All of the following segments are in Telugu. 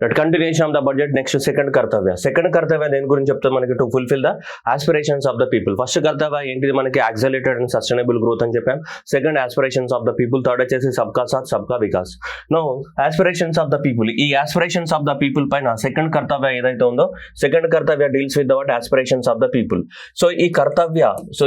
That continuation of the budget. Next second కర్తవ్య దేని గురించి చెప్తాం మనకి, to fulfil the aspirations of the people. First కర్తవ్య ఏంటిది మనకి, యాక్సలరేటెడ్ అండ్ సస్టైనబుల్ గ్రోత్ అని చెప్పాం. Second aspirations of the people. Third వచ్చేసి సబ్కా సాత్ సబ్కా వికాస్. No aspirations of the people. ఈ ఆస్పిరేషన్స్ ఆఫ్ ద పీపుల్ పైన సెకండ్ కర్తవ్య ఏదైతే ఉందో, సెకండ్ కర్తవ్య deals with the what aspirations of the people. So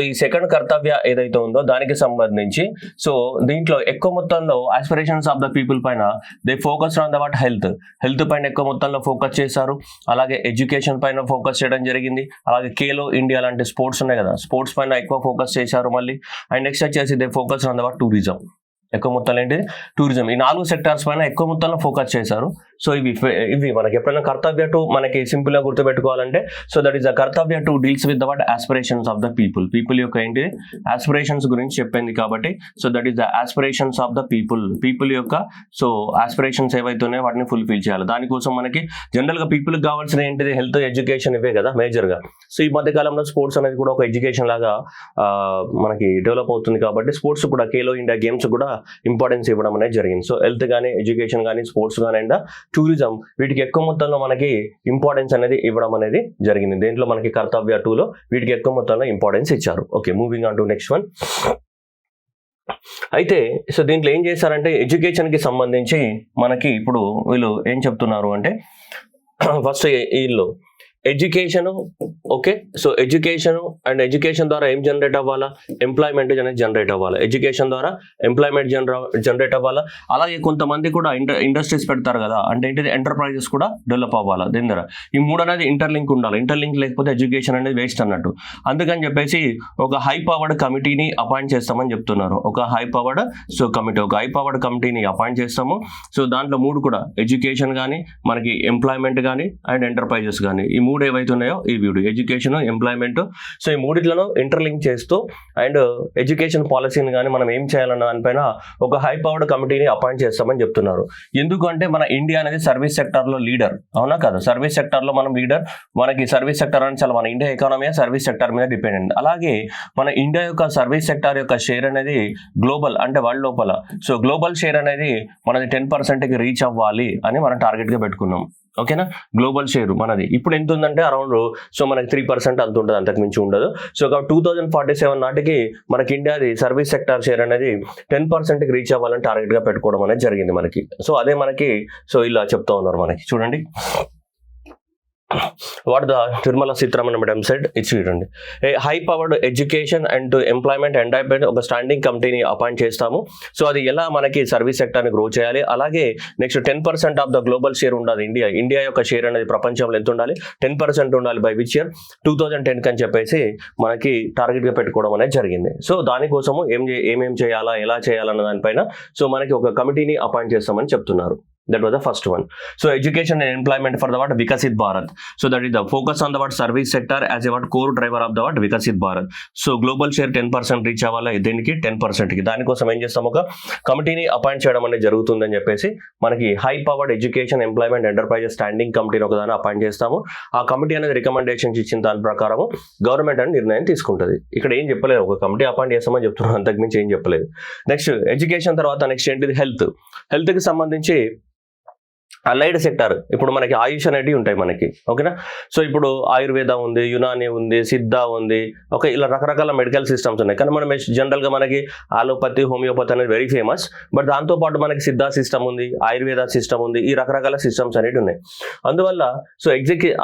ఈ సెకండ్ కర్తవ్య ఏదైతే ఉందో దానికి సంబంధించి సో దీంట్లో ఎక్కువ మొత్తంలో ఆస్పిరేషన్స్ ఆఫ్ ద పీపుల్ పైన they focus on the what health పైన ఎక్కువ మొత్తంలో ఫోకస్ చేశారు. అలాగే ఎడ్యుకేషన్ పైన ఫోకస్ చేయడం జరిగింది. అలాగే ఖేలో ఇండియా లాంటి స్పోర్ట్స్ ఉన్నాయి కదా, స్పోర్ట్స్ పైన ఎక్కువ ఫోకస్ చేశారు మళ్ళీ. అండ్ నెక్స్ట్ వచ్చేసి they focus on the what tourism. ఎక్కువ మొత్తంలో ఏంటి, టూరిజం. ఈ 4 సెక్టార్స్ పైన ఎక్కువ మొత్తంలో ఫోకస్ చేశారు. సో ఇవి మనకి ఎప్పుడైనా కర్తవ్య టు మనకి సింపుల్ గా గుర్తుపెట్టుకోవాలంటే, సో దట్ ఈస్ ద కర్తవ్య to deals with the what aspirations of the people యొక్క ఏంటి ఆస్పిరేషన్స్ గురించి చెప్పింది కాబట్టి, so that is the aspirations of the people యొక్క సో ఆస్పిరేషన్స్ ఏవైతే ఉన్నాయో వాటిని ఫుల్ఫిల్ చేయాలి. దానికోసం మనకి జనరల్ గా పీపుల్ కావాల్సిన ఏంటిది, హెల్త్, ఎడ్యుకేషన్, ఇవే కదా మేజర్ గా. సో ఈ మధ్య కాలంలో స్పోర్ట్స్ అనేది కూడా ఒక ఎడ్యుకేషన్ లాగా మనకి డెవలప్ అవుతుంది కాబట్టి స్పోర్ట్స్ కూడా ఖేలో ఇండియా గేమ్స్ కూడా ఇంపార్టెన్స్ ఇవ్వడం అనేది జరిగింది. సో హెల్త్ కానీ, ఎడ్యుకేషన్ కానీ, స్పోర్ట్స్ కానీ అండ్ టూరిజం, వీటికి ఎక్కువ మొత్తంలో మనకి ఇంపార్టెన్స్ అనేది ఇవ్వడం అనేది జరిగింది. దేంట్లో మనకి కర్తవ్య 2లో వీటికి ఎక్కువ మొత్తంలో ఇంపార్టెన్స్ ఇచ్చారు. Okay, moving on to next one. అయితే సో దీంట్లో ఏం చేశారంటే, ఎడ్యుకేషన్కి సంబంధించి మనకి ఇప్పుడు వీళ్ళు ఏం చెప్తున్నారు అంటే, ఫస్ట్ వీళ్ళు education, okay, so education and education ద్వారా ఏం జనరేట్ అవ్వాలా, ఎంప్లాయ్మెంట్ అనేది జనరేట్ అవ్వాలి. ఎడ్యుకేషన్ ద్వారా ఎంప్లాయ్మెంట్ జనరేట్ అవ్వాలా. అలాగే కొంతమంది కూడా ఇండస్ట్రీస్ పెడతారు కదా, అంటే ఏంటిది ఎంటర్ప్రైజెస్ కూడా డెవలప్ అవ్వాలా. దీని ద్వారా ఈ 3 అనేది ఇంటర్లింక్ ఉండాలి. ఇంటర్లింక్ లేకపోతే ఎడ్యుకేషన్ అనేది వేస్ట్ అన్నట్టు. అందుకని చెప్పేసి ఒక హై పవర్డ్ కమిటీని అపాయింట్ చేస్తామని చెప్తున్నారు. ఒక హై పవర్డ్ కమిటీని అపాయింట్ చేస్తాము. సో దాంట్లో 3 కూడా ఎడ్యుకేషన్ కానీ, మనకి ఎంప్లాయ్మెంట్ కానీ అండ్ ఎంటర్ప్రైజెస్ కానీ, ఈ 3 ఏవైతే ఉన్నాయో ఈ వీడియో ఎడ్యుకేషన్, ఎంప్లాయ్మెంట్, సో ఈ 3 ఇంటర్లింక్ చేస్తూ అండ్ ఎడ్యుకేషన్ పాలసీని కానీ మనం ఏం చేయాలన్న దానిపైన ఒక హై పవర్డ్ కమిటీని అపాయింట్ చేస్తామని చెప్తున్నారు. ఎందుకంటే మన ఇండియా అనేది సర్వీస్ సెక్టర్ లో లీడర్, అవునా కదా. సర్వీస్ సెక్టర్ లో మనం లీడర్. మనకి సర్వీస్ సెక్టర్ అని చాలా మన ఇండియా ఎకానమీ సర్వీస్ సెక్టర్ మీద డిపెండెంట్. అలాగే మన ఇండియా యొక్క సర్వీస్ సెక్టర్ యొక్క షేర్ అనేది గ్లోబల్ అంటే వరల్డ్ లోపల, సో గ్లోబల్ షేర్ అనేది మనది 10%కి రీచ్ అవ్వాలి అని మనం టార్గెట్ గా పెట్టుకున్నాం. ఓకేనా, గ్లోబల్ షేర్ మనది ఇప్పుడు ఎంత ఉందంటే అరౌండ్ సో మనకి 3% అంత ఉంటుంది, అంతకు మించి ఉండదు. సో 2047 నాటికి మనకి ఇండియాది సర్వీస్ సెక్టర్ షేర్ అనేది 10%కి రీచ్ అవ్వాలని టార్గెట్ గా పెట్టుకోవడం అనేది జరిగింది మనకి. సో అదే మనకి సో ఇలా చెప్తా ఉన్నారు మనకి. చూడండి what the Nirmala Sitharaman madam said, ఇది చూడండి. High powered education and employment and ఒక స్టాండింగ్ కమిటీని అపాయింట్ చేస్తాము. సో అది ఎలా మనకి సర్వీస్ సెక్టర్ని గ్రో చేయాలి. అలాగే next 10% of the global share ఉండాలి. ఇండియా యొక్క షేర్ అనేది ప్రపంచంలో ఎంత ఉండాలి, 10% ఉండాలి బై విచ్ ఇయర్ 2010 అని చెప్పేసి మనకి టార్గెట్ గా పెట్టుకోవడం అనేది జరిగింది. సో దానికోసము ఏమేం చేయాలా, ఎలా చేయాలన్న దానిపైన సో మనకి ఒక కమిటీని అపాయింట్ చేస్తామని చెప్తున్నారు. That was the first one. So education and employment for the what Vikasit Bharat. So that is the focus on the what service sector as a what core driver of the what Vikasit Bharat. So global share 10% reach అవ్వాలి, దీనికి 10%కి. దానికోసం ఏం చేస్తాం, ఒక కమిటీని అపాయింట్ చేయడం అనేది జరుగుతుందని చెప్పేసి మనకి high powered education, employment, enterprises standing కమిటీని ఒకదాన్ని అపాయింట్ చేస్తాము. ఆ కమిటీ అనేది రికమెండేషన్స్ ఇచ్చిన దాని ప్రకారం గవర్నమెంట్ అని నిర్ణయం తీసుకుంటుంది. ఇక్కడ ఏం చెప్పలేదు, ఒక కమిటీ అపాయింట్ చేస్తామని చెప్తున్నాం, అంతకుమించి ఏం చెప్పలేదు. నెక్స్ట్ ఎడ్యుకేషన్ తర్వాత నెక్స్ట్ ఏంటిది, హెల్త్కి సంబంధించి అలైడ్ సెక్టర్. ఇప్పుడు మనకి ఆయుష్ అనేవి ఉంటాయి మనకి, ఓకేనా. సో ఇప్పుడు ఆయుర్వేద ఉంది, యునాని ఉంది, సిద్ధ ఉంది, ఓకే, ఇలా రకరకాల మెడికల్ సిస్టమ్స్ ఉన్నాయి. కానీ మనం జనరల్గా మనకి ఆలోపతి, హోమియోపతి అనేది వెరీ ఫేమస్. బట్ దాంతోపాటు మనకి సిద్ధ సిస్టమ్ ఉంది, ఆయుర్వేద సిస్టమ్ ఉంది, ఈ రకరకాల సిస్టమ్స్ అనేవి ఉన్నాయి. అందువల్ల సో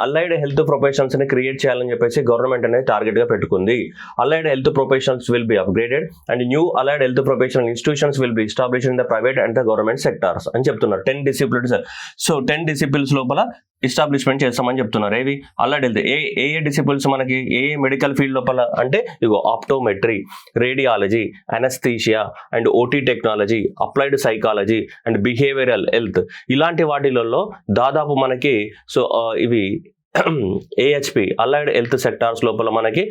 అలైడ్ హెల్త్ ప్రొఫెషనల్స్ని క్రియేట్ చేయాలని చెప్పేసి గవర్నమెంట్ అనేది టార్గెట్గా పెట్టుకుంది. Allied health professionals will be upgraded and new allied health professional institutions will be established in the private and the government sectors అని చెప్తున్నారు. 10 డిసిప్లిన్స్. సో 10 డిసిప్లిన్స్ లోపల ఎస్టాబ్లిష్మెంట్ చేస్తామని చెప్తున్నారు. ఏవి అలైడ్ హెల్త్, ఏ డిసిప్లిన్స్ మనకి, ఏ మెడికల్ ఫీల్డ్ లోపల అంటే ఇగో optometry, radiology, anaesthesia and OT technology, applied psychology and behavioural health, ఇలాంటి వాటిలలో దాదాపు మనకి సో ఇవి AHP అలైడ్ హెల్త్ సెక్టార్స్ లోపల మనకి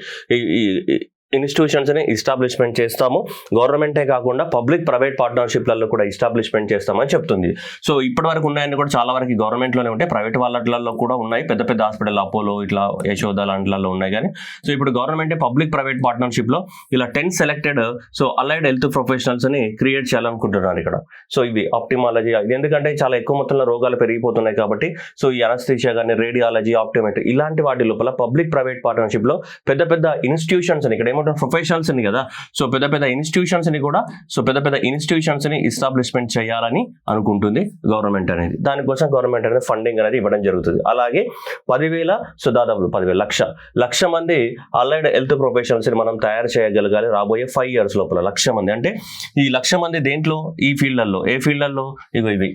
ఇన్స్టిట్యూషన్స్ని ఎస్టాబ్లిష్మెంట్ చేస్తాము. గవర్నమెంటే కాకుండా పబ్లిక్ ప్రైవేట్ పార్ట్నర్షిప్లలో కూడా ఎస్టాబ్లిష్మెంట్ చేస్తామని చెప్తుంది. సో ఇప్పటి వరకు ఉన్నాయని కూడా చాలా వరకు గవర్నమెంట్లోనే ఉంటాయి, ప్రైవేట్ వాళ్ళలో కూడా ఉన్నాయి. పెద్ద పెద్ద హాస్పిటల్ అపోలో ఇట్లా యశోద లాంటిలో ఉన్నాయి. కానీ సో ఇప్పుడు గవర్నమెంటే పబ్లిక్ ప్రైవేట్ పార్ట్నర్షిప్లో ఇలా 10 సెలెక్టెడ్ సో అలైడ్ హెల్త్ ప్రొఫెషనల్స్ని క్రియేట్ చేయాలనుకుంటున్నారు ఇక్కడ. సో ఇవి ఆప్టిమాలజీ, ఇది ఎందుకంటే చాలా ఎక్కువ మొత్తంలో రోగాలు పెరిగిపోతున్నాయి కాబట్టి సో ఈ అనస్థీషియా కానీ రేడియాలజీ, ఆప్టిమెట్రీ ఇలాంటి వాటి లోపల పబ్లిక్ ప్రైవేట్ పార్ట్నర్షిప్లో పెద్ద పెద్ద ఇన్స్టిట్యూషన్స్ ఇక్కడ ప్రొఫెషనల్స్ ని కదా, సో పెద్ద పెద్ద ఇన్స్టిట్యూషన్స్ ని ఎస్టాబ్లిష్మెంట్ చేయాలని అనుకుంటుంది గవర్నమెంట్ అనేది. దానికోసం గవర్నమెంట్ అనేది ఫండింగ్ అనేది ఇవ్వడం జరుగుతుంది. అలాగే 10,000 సో దాదాపు 10,000 లక్ష మంది అలైడ్ హెల్త్ ప్రొఫెషనల్స్ ని మనం తయారు చేయగలగాలి రాబోయే 5 years లోపల. 1,00,000 మంది అంటే ఈ 1,00,000 మంది దేంట్లో, ఈ ఫీల్డ్లలో, ఏ ఫీల్డ్లలో, ఇవి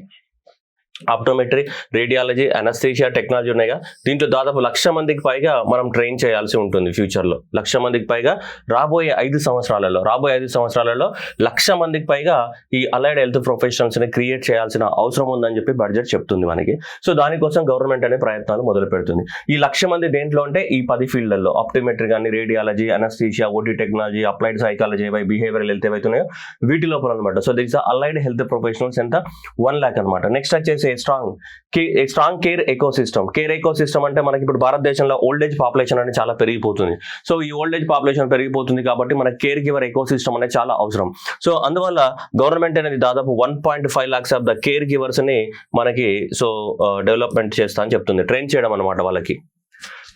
ఆప్టోమెట్రీ, రేడియాలజీ, అనస్థీషియా టెక్నాలజీ ఉన్నాయిగా. దీంట్లో దాదాపు 1,00,000 మందికి పైగా మనం ట్రైన్ చేయాల్సి ఉంటుంది ఫ్యూచర్లో. 1,00,000 మందికి పైగా రాబోయే 5 సంవత్సరాలలో 1,00,000 మందికి పైగా ఈ అలైడ్ హెల్త్ ప్రొఫెషనల్స్ని క్రియేట్ చేయాల్సిన అవసరం ఉందని చెప్పి బడ్జెట్ చెప్తుంది మనకి. సో దానికోసం గవర్నమెంట్ అనే ప్రయత్నాలు మొదలు పెడుతుంది. ఈ 1,00,000 మంది దేంట్లో అంటే ఈ 10 ఫీల్డ్లలో ఆప్టోమెట్రీ కానీ, radiology, anaesthesia, OT technology, applied psychology, behavioural health ఏవైతున్నాయో వీటి లోపల అనమాట. So this allied health professionals ఎంత 1 lakh అనమాట. నెక్స్ట్ వచ్చేసి strong care ecosystem. Care ecosystem అంటే మనకి ఇప్పుడు భారతదేశంలో ఓల్డ్ ఏజ్ పాపులేషన్ అనేది చాలా పెరిగిపోతుంది. సో ఈ ఓల్డ్ ఏజ్ పాపులేషన్ పెరిగిపోతుంది కాబట్టి మనకి కేర్ గివర్ ఎకోసిస్టమ్ అనేది చాలా అవసరం. సో అందువల్ల గవర్నమెంట్ అనేది దాదాపు 1.5 lakhs of the care givers ని మనకి సో డెవలప్మెంట్ చేస్తా అని చెప్తుంది, ట్రైన్ చేయడం అనమాట వాళ్ళకి.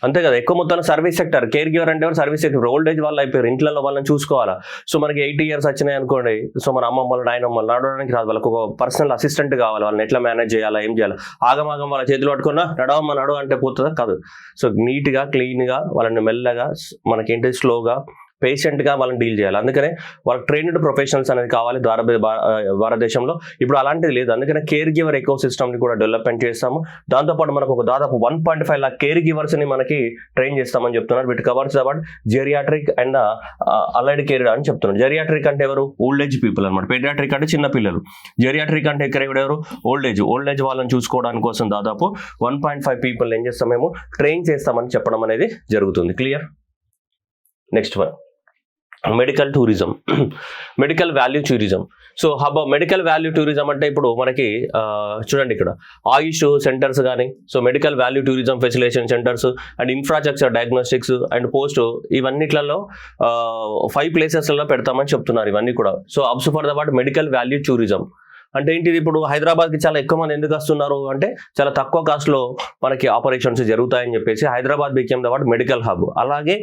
అంతే కదా, ఎక్కువ మొత్తంలో సర్వీస్ సెక్టర్. కేర్ గివర్ అంటే సర్వీస్ సెక్టర్. ఓల్డ్ ఏజ్ వాళ్ళు అయిపోయారు, ఇంట్లో వాళ్ళని చూసుకోవాలా. సో మనకి 80 years వచ్చినాయి అనుకోండి, సో మన అమ్మమ్మలు, నాయనమ్మలు నడవడానికి రాదు, వాళ్ళకి ఒక పర్సనల్ అసిస్టెంట్ కావాలి. వాళ్ళని ఎట్లా మేనేజ్ చేయాలా, ఏం చేయాలి, ఆగమాగం వాళ్ళ చేతులు పట్టుకున్నా నడవ అంటే పోతుందా, కాదు. సో నీట్గా, క్లీన్గా వాళ్ళని మెల్లగా మనకేంటి స్లోగా పేషెంట్గా వాళ్ళని డీల్ చేయాలి. అందుకనే వాళ్ళకి ట్రైన్డ్ ప్రొఫెషనల్స్ అనేది కావాలి భారతదేశంలో. ఇప్పుడు అలాంటిది లేదు, అందుకనే కేర్ గివర్ ఎకో సిస్టమ్ని కూడా డెవలప్మెంట్ చేస్తాము. దాంతోపాటు మనకు ఒక దాదాపు 1.5 lakh కేర్ గివర్స్ని మనకి ట్రైన్ చేస్తామని చెప్తున్నారు. వీటి covers about geriatric and allied care అని చెప్తున్నారు. జెరియాట్రిక్ అంటే ఎవరు, ఓల్డ్ ఏజ్ పీపుల్ అనమాట. పెడియాట్రిక్ అంటే చిన్న పిల్లలు. జెరియాట్రిక్ అంటే ఇక్కడ ఎవరు, ఓల్డ్ ఏజ్ వాళ్ళని చూసుకోవడానికి కోసం దాదాపు 1.5 people ఏం చేస్తాం మేము ట్రైన్ చేస్తామని చెప్పడం అనేది జరుగుతుంది. Clear. Next one, medical tourism, medical value tourism. So medical value tourism అంటే ఇప్పుడు మనకి చూడండి ఇక్కడ ఆయుష్ సెంటర్స్ కానీ, so medical value tourism facilitation centres and infrastructure diagnostics and post ఇవన్నిట్లలో 5 places పెడతామని చెప్తున్నారు ఇవన్నీ కూడా. So abs for the what medical value tourism అంటే ఏంటిది, ఇప్పుడు హైదరాబాద్కి చాలా ఎక్కువ మంది ఎందుకు వస్తున్నారు అంటే చాలా తక్కువ కాస్ట్లో మనకి ఆపరేషన్స్ జరుగుతాయని చెప్పేసి Hyderabad became the what medical hub. అలాగే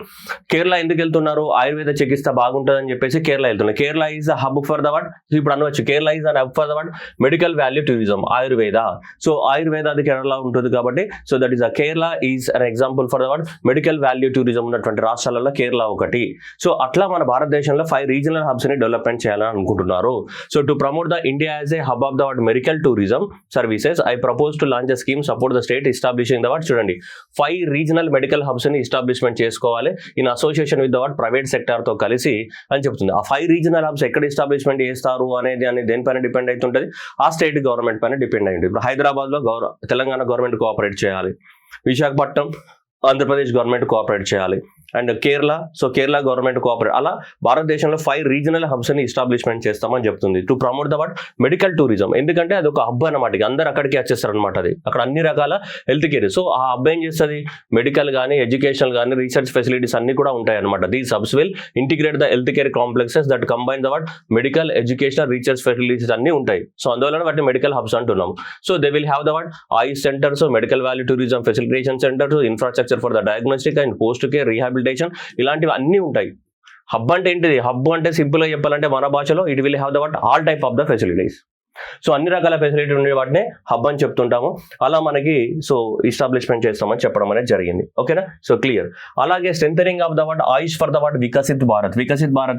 కేరళ ఎందుకు వెళ్తున్నారు, ఆయుర్వేద చికిత్స బాగుంటుందని చెప్పేసి కేరళ వెళ్తున్నారు. Kerala is the hub for the what, ఇప్పుడు అనవచ్చు Kerala is an hub for the what medical value tourism, Ayurveda. So Ayurveda అది కేరళ ఉంటుంది కాబట్టి so that is the Kerala is an example for the what medical value tourism ఉన్నటువంటి రాష్ట్రాలలో కేరళ ఒకటి. సో అట్లా మన భారతదేశంలో 5 regional hubs ని డెవలప్మెంట్ చేయాలని అనుకుంటున్నారు. So to promote the India as hub of the medical tourism services, I propose to launch a scheme support the state establishing the చూడండి 5 regional medical hubs ని ఎస్టాబ్లిష్మెంట్ చేసుకోవాలి in association with the private sector తో కలిసి అని చెప్తుంది. ఆ 5 regional hubs ఎక్కడ ఎస్టాబ్లిష్మెంట్ చేస్తారు అనేది దేనిపైన డిపెండ్ అవుతుంటుంది, ఆ స్టేట్ గవర్నమెంట్ పైన డిపెండ్ అయ్యింది. ఇప్పుడు హైదరాబాద్ లో తెలంగాణ గవర్నమెంట్ కోఆపరేట్ చేయాలి, విశాఖపట్నం ఆంధ్రప్రదేశ్ గవర్నమెంట్ కోఆపరేట్ చేయాలి, అండ్ కేరళ గవర్నమెంట్ కోఆపరేట్. అలా భారతదేశంలో 5 regional hubs ని ఎస్టాబ్లిష్మెంట్ చేస్తామని చెప్తుంది to promote the medical tourism. ఎందుకంటే అది ఒక హబ్ అనమాట, అందరు అక్కడికి వచ్చేస్తారు అనమాట. అది అక్కడ అన్ని రకాల హెల్త్ కేర్. సో ఆ హబ్ ఏం చేస్తుంది, మెడికల్ కానీ, ఎడ్యుకేషనల్ కానీ, రీసెర్చ్ ఫెసిలిటీస్ అన్ని కూడా ఉంటాయి అనమాట. These hubs will integrate the health care complexes that combine the medical, educational, research facilities అన్ని ఉంటాయి. సో అందువల్ల వాటిని మెడికల్ హబ్స్ అంటున్నాం. So they will have the Ayush centres, medical value tourism facilitation centres, infrastructure for the diagnostic and post care, rehabilitation, ఇలాంటివి అన్ని ఉంటాయి. హబ్ అంటే ఏంటిది, హబ్ అంటే సింపుల్ గా చెప్పాలంటే మన భాషలో it will have the all type of the facilities. So అన్ని రకాల ఫెసిలిటీ ఉండే వాటిని హబ్ అని చెప్తుంటాము. అలా మనకి సో ఎస్టాబ్లిష్మెంట్ చేస్తామని చెప్పడం అనేది జరిగింది. ఓకేనా, సో క్లియర్. అలాగే strengthening of the AYUSH for the Viksit Bharat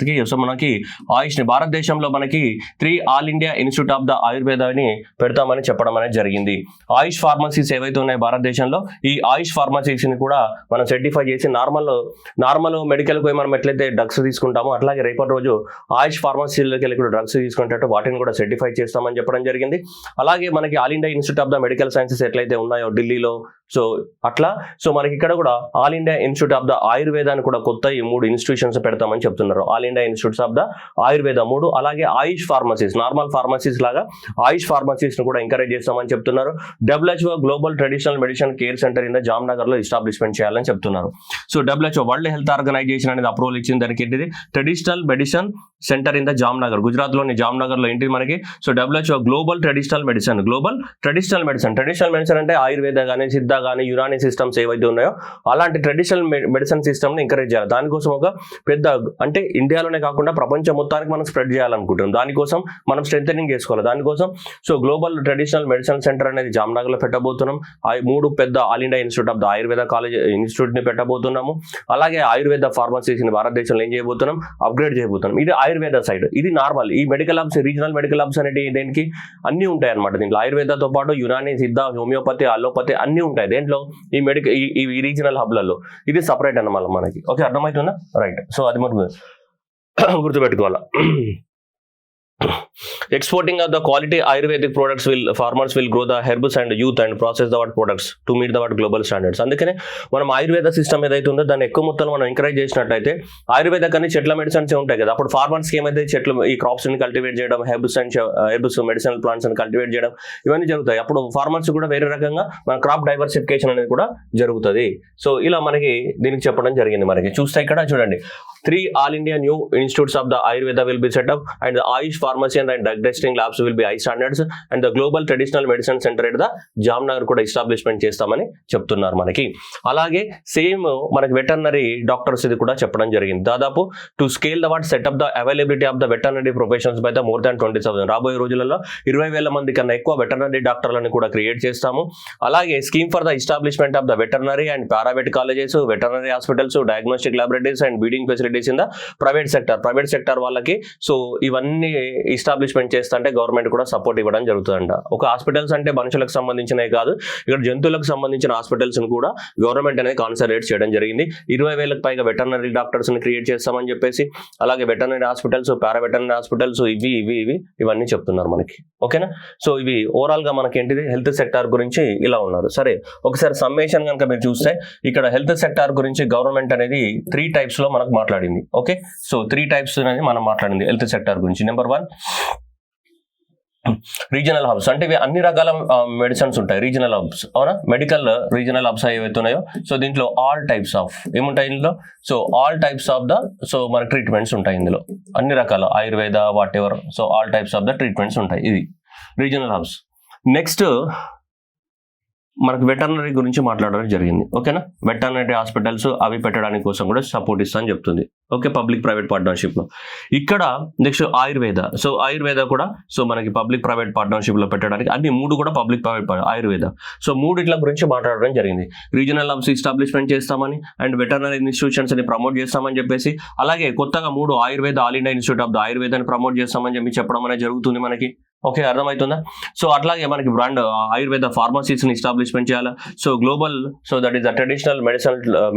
కి సో మనకి ఆయుష్ ని భారతదేశంలో మనకి 3 all India institute of the ఆయుర్వేదాన్ని పెడతామని చెప్పడం అనేది జరిగింది. ఆయుష్ ఫార్మసీస్ ఏవైతే ఉన్నాయి భారతదేశంలో, ఈ ఆయుష్ ఫార్మసీస్ ని కూడా మనం సర్టిఫై చేసి నార్మల్ మెడికల్ పోయి మనం ఎట్లయితే డ్రగ్స్ తీసుకుంటామో అట్లాగే రేపటి రోజు ఆయుష్ ఫార్మసీలోకి వెళ్ళి కూడా డ్రగ్స్ తీసుకునేటట్టు వాటిని కూడా సర్టిఫై చేస్తామని చెప్పడం జరిగింది. అలాగే మనకి all India institute of the medical sciences ఎట్లయితే ఉన్నాయో ఢిల్లీలో, సో అట్లా సో మనకి ఇక్కడ కూడా all India institute of the ఆయుర్వేదాన్ని కూడా కొత్త ఈ 3 ఇన్స్టిట్యూషన్స్ పెడతామని చెప్తున్నారు. All India institutes of the Ayurveda 3, అలాగే ఆయుష్ ఫార్మసీస్, నార్మల్ ఫార్మసీస్ లాగా ఆయుష్ ఫార్మసీస్ ను కూడా ఎంకరేజ్ చేస్తామని చెప్తున్నారు. WHO global traditional medicine care centre in the Jamnagar లో ఎస్టాబ్లిష్మెంట్ చేయాలని చెప్తున్నారు. So WHO world health organisation అనేది అప్రూవల్ ఇచ్చింది. దానికి ఏంటిది traditional medicine centre in the Jamnagar, Gujarat లోని జామ్నగర్ లో ఏంటి మనకి. So WHO global traditional medicine అంటే ఆయుర్వేద కానీ సిద్ధ కానీ యునానీ సిస్టమ్స్ ఏవైతే ఉన్నాయో అలాంటి ట్రెడిషనల్ మెడిసిన్ సిస్టమ్ ని ఎంకరేజ్ చేయాలి. దానికోసం ఒక పెద్ద అంటే ఇండియాలోనే కాకుండా ప్రపంచం మొత్తానికి మనం స్ప్రెడ్ చేయాలనుకుంటున్నాం. దానికోసం మనం స్ట్రెంథనింగ్ చేసుకోవాలి. దానికోసం so global traditional medicine centre అనేది జామ్నగర్ లో పెట్టబోతున్నాం. 3 పెద్ద all India institute of the Ayurveda college institute ని పెట్టబోతున్నాము. అలాగే ఆయుర్వేద ఫార్మసీస్ ని భారతదేశంలో ఏం చేయబోతున్నాం, అప్గ్రేడ్ చేయబోతున్నాం. ఇది ఆయుర్వేద సైడ్. ఇది నార్మల్. ఈ medical hubs, regional medical hubs అనేది దేనికి అన్ని ఉంటాయి అనమాట. దీంట్లో ఆయుర్వేదతో పాటు యునానీ, సిద్ధ, హోమియోపతి, అలోపతి అన్ని ఉంటాయి దేంట్లో, ఈ ఈ రీజనల్ హబ్లలో. ఇది సపరేట్ అన్నమాట మనకి. ఓకే, అర్థమవుతుందా? రైట్. సో అది మనకు గుర్తుపెట్టుకోవాలా. Exporting of the quality Ayurvedic products farmers will grow the herbs and youth and process the products to meet the global standards. అందుకనే మనం ఆయుర్వేద సిస్టమ్ ఏదైతే ఉందో దాన్ని ఎక్కువ మొత్తంలో మనం ఎంకరేజ్ చేసినట్లయితే ఆయుర్వేద కానీ చెట్ల మెడిసిన్స్ ఉంటాయి కదా, అప్పుడు ఫార్మర్స్కి ఏమైతే చెట్లు ఈ క్రాప్స్ ని కల్టివేట్ చేయడం, హెర్బ్స్ మెడిసినల్ ప్లాంట్స్ ని కల్టివేట్ చేయడం ఇవన్నీ జరుగుతాయి. అప్పుడు ఫార్మర్స్ కూడా వేరే రకంగా మన క్రాప్ డైవర్సిఫికేషన్ అనేది కూడా జరుగుతుంది. సో ఇలా మనకి దీనికి చెప్పడం జరిగింది. మనకి చూస్తే ఇక్కడ చూడండి, 3 all India new institutes of the Ayurveda will be set up, and the Ayush pharmacy and drug testing labs will be high standards, and the global traditional medicine center at the Jamnagar కూడా ఎస్టాబ్లిష్మెంట్ చేస్తామని చెప్తున్నారు మనకి. అలాగే సేమ్ మనకి వెటర్నరీ డాక్టర్స్ ఇది కూడా చెప్పడం జరిగింది. దాదాపు to scale the what setup the availability of the veterinary professions by the more than 20,000. రాబోయే రోజులలో 20,000 మంది కన్నా ఎక్కువ వెటర్నరీ డాక్టర్లను కూడా క్రియేట్ చేస్తాము. అలాగే scheme for the establishment of the veterinary and paramedic colleges, veterinary hospitals, diagnostic laboratories and beading facilities in the private sector వాళ్ళకి. సో ఇవన్నీ ఎస్టాబ్లిష్మెంట్ చేస్తుంటే గవర్నమెంట్ కూడా సపోర్ట్ ఇవ్వడం జరుగుతుందంట. ఒక హాస్పిటల్స్ అంటే మనుషులకు సంబంధించినవి కాదు, ఇక్కడ జంతువులకు సంబంధించిన హాస్పిటల్స్ కూడా గవర్నమెంట్ అనేది కాన్సన్ట్రేట్ చేయడం జరిగింది. 20,000కు పైగా వెటర్నరీ డాక్టర్స్ ని క్రియేట్ చేస్తామని చెప్పేసి, అలాగే వెటర్నరీ హాస్పిటల్స్, పారావెటర్నరీ హాస్పిటల్స్ ఇవన్నీ చెప్తున్నారు మనకి. ఓకేనా? సో ఇవి ఓవరాల్ గా మనకి ఏంటిది హెల్త్ సెక్టార్ గురించి ఇలా ఉన్నారు. సరే, ఒకసారి సమ్మేషన్ కనుక మీరు చూస్తే ఇక్కడ హెల్త్ సెక్టార్ గురించి గవర్నమెంట్ అనేది 3 టైప్స్ లో మనకు మాట్లాడింది. ఓకే, సో 3 టైప్స్ అనేది మనం మాట్లాడింది హెల్త్ సెక్టార్ గురించి. నెంబర్ 1 రీజనల్ హబ్స్, అంటే ఇవి అన్ని రకాల మెడిసిన్స్ ఉంటాయి రీజనల్ హబ్స్. అవునా? మెడికల్ రీజనల్ హబ్స్ ఏవైతే ఉన్నాయో సో దీంట్లో ఆల్ టైప్స్ ఆఫ్ ఏముంటాయి ఇందులో, so all types of the so మన ట్రీట్మెంట్స్ ఉంటాయి ఇందులో, అన్ని రకాల Ayurveda what ever, so all types of the treatments ఉంటాయి. ఇది రీజనల్ హబ్స్. నెక్స్ట్ మనకు వెటర్నరీ గురించి మాట్లాడడం జరిగింది. ఓకేనా? వెటర్నరీ హాస్పిటల్స్ అవి పెట్టడానికి కోసం కూడా సపోర్ట్ ఇస్తా అని చెప్తుంది. ఓకే, పబ్లిక్ ప్రైవేట్ పార్ట్నర్షిప్ లో. ఇక్కడ నెక్స్ట్ ఆయుర్వేద, సో ఆయుర్వేద కూడా సో మనకి పబ్లిక్ ప్రైవేట్ పార్ట్నర్షిప్ లో పెట్టడానికి అన్ని 3 కూడా పబ్లిక్ ప్రైవేట్ ఆయుర్వేద. సో 3 ఇట్ల గురించి మాట్లాడడం జరిగింది. రీజనల్ హబ్స్ ఎస్టాబ్లిష్మెంట్ చేస్తామని అండ్ వెటర్నరీ ఇన్స్టిట్యూషన్స్ ని ప్రమోట్ చేస్తామని చెప్పేసి, అలాగే కొత్తగా 3 Ayurveda all India institute of the ఆయుర్వేదాన్ని ప్రమోట్ చేస్తామని చెప్పి చెప్పడం అనేది జరుగుతుంది మనకి. ఓకే, అర్థమవుతుందా? సో అట్లాగే మనకి బ్రాండ్ ఆయుర్వేద ఫార్మసీస్ ని ఎస్టాబ్లిష్మెంట్ చేయాలి. So global, so that is the traditional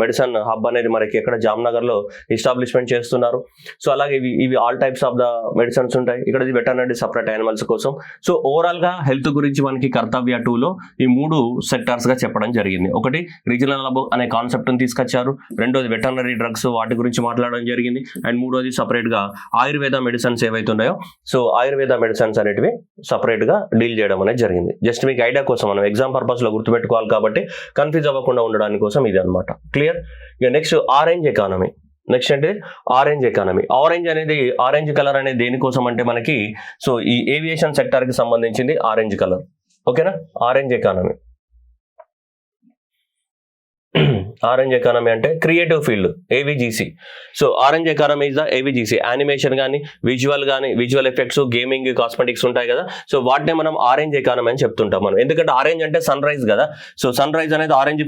medicine hub అనేది మనకి ఎక్కడ జామ్నగర్ లో ఎస్టాబ్లిష్మెంట్ చేస్తున్నారు. సో అలాగే ఇవి all types of the medicines ఉంటాయి. ఇక్కడ వెటర్నరీ సపరేట్ యానిమల్స్ కోసం. సో ఓవరాల్ గా హెల్త్ గురించి మనకి కర్తవ్య 2లో ఈ 3 సెక్టార్స్ గా చెప్పడం జరిగింది. ఒకటి రీజనల్ హబ్ అనే కాన్సెప్ట్ ని తీసుకొచ్చారు, రెండోది వెటర్నరీ డ్రగ్స్ వాటి గురించి మాట్లాడడం జరిగింది, అండ్ మూడోది సపరేట్ గా ఆయుర్వేద మెడిసిన్స్ ఏవైతే ఉన్నాయో సో ఆయుర్వేద మెడిసిన్స్ అనేటివి సపరేట్ గా డీల్ చేయడం అనేది జరిగింది. జస్ట్ మీకు ఐడియా కోసం, మనం ఎగ్జామ్ పర్పస్ లో గుర్తుపెట్టుకోవాలి కాబట్టి కన్ఫ్యూజ్ అవ్వకుండా ఉండడానికి కోసం ఇది అనమాట. క్లియర్? ఇక నెక్స్ట్ ఆరెంజ్ ఎకానమీ. నెక్స్ట్ అంటే ఆరెంజ్ ఎకానమీ. ఆరెంజ్ అనేది, ఆరెంజ్ కలర్ అనేది దేనికోసం అంటే మనకి సో ఈ ఏవియేషన్ సెక్టార్ కి సంబంధించింది ఆరెంజ్ కలర్. ఓకేనా? Orange economy. ఆరెంజ్ ఎకానమీ అంటే creative field, AVGC. So orange economy is the AVGC. Animation కానీ విజువల్ ఎఫెక్ట్స్, గేమింగ్, కాస్మెటిక్స్ ఉంటాయి కదా, సో వాటిని మనం ఆరెంజ్ ఎకానమీ అని చెప్తుంటాం మనం. ఎందుకంటే ఆరెంజ్ అంటే సన్ రైజ్ కదా, సో సన్ రైజ్ అనేది ఆరెంజ్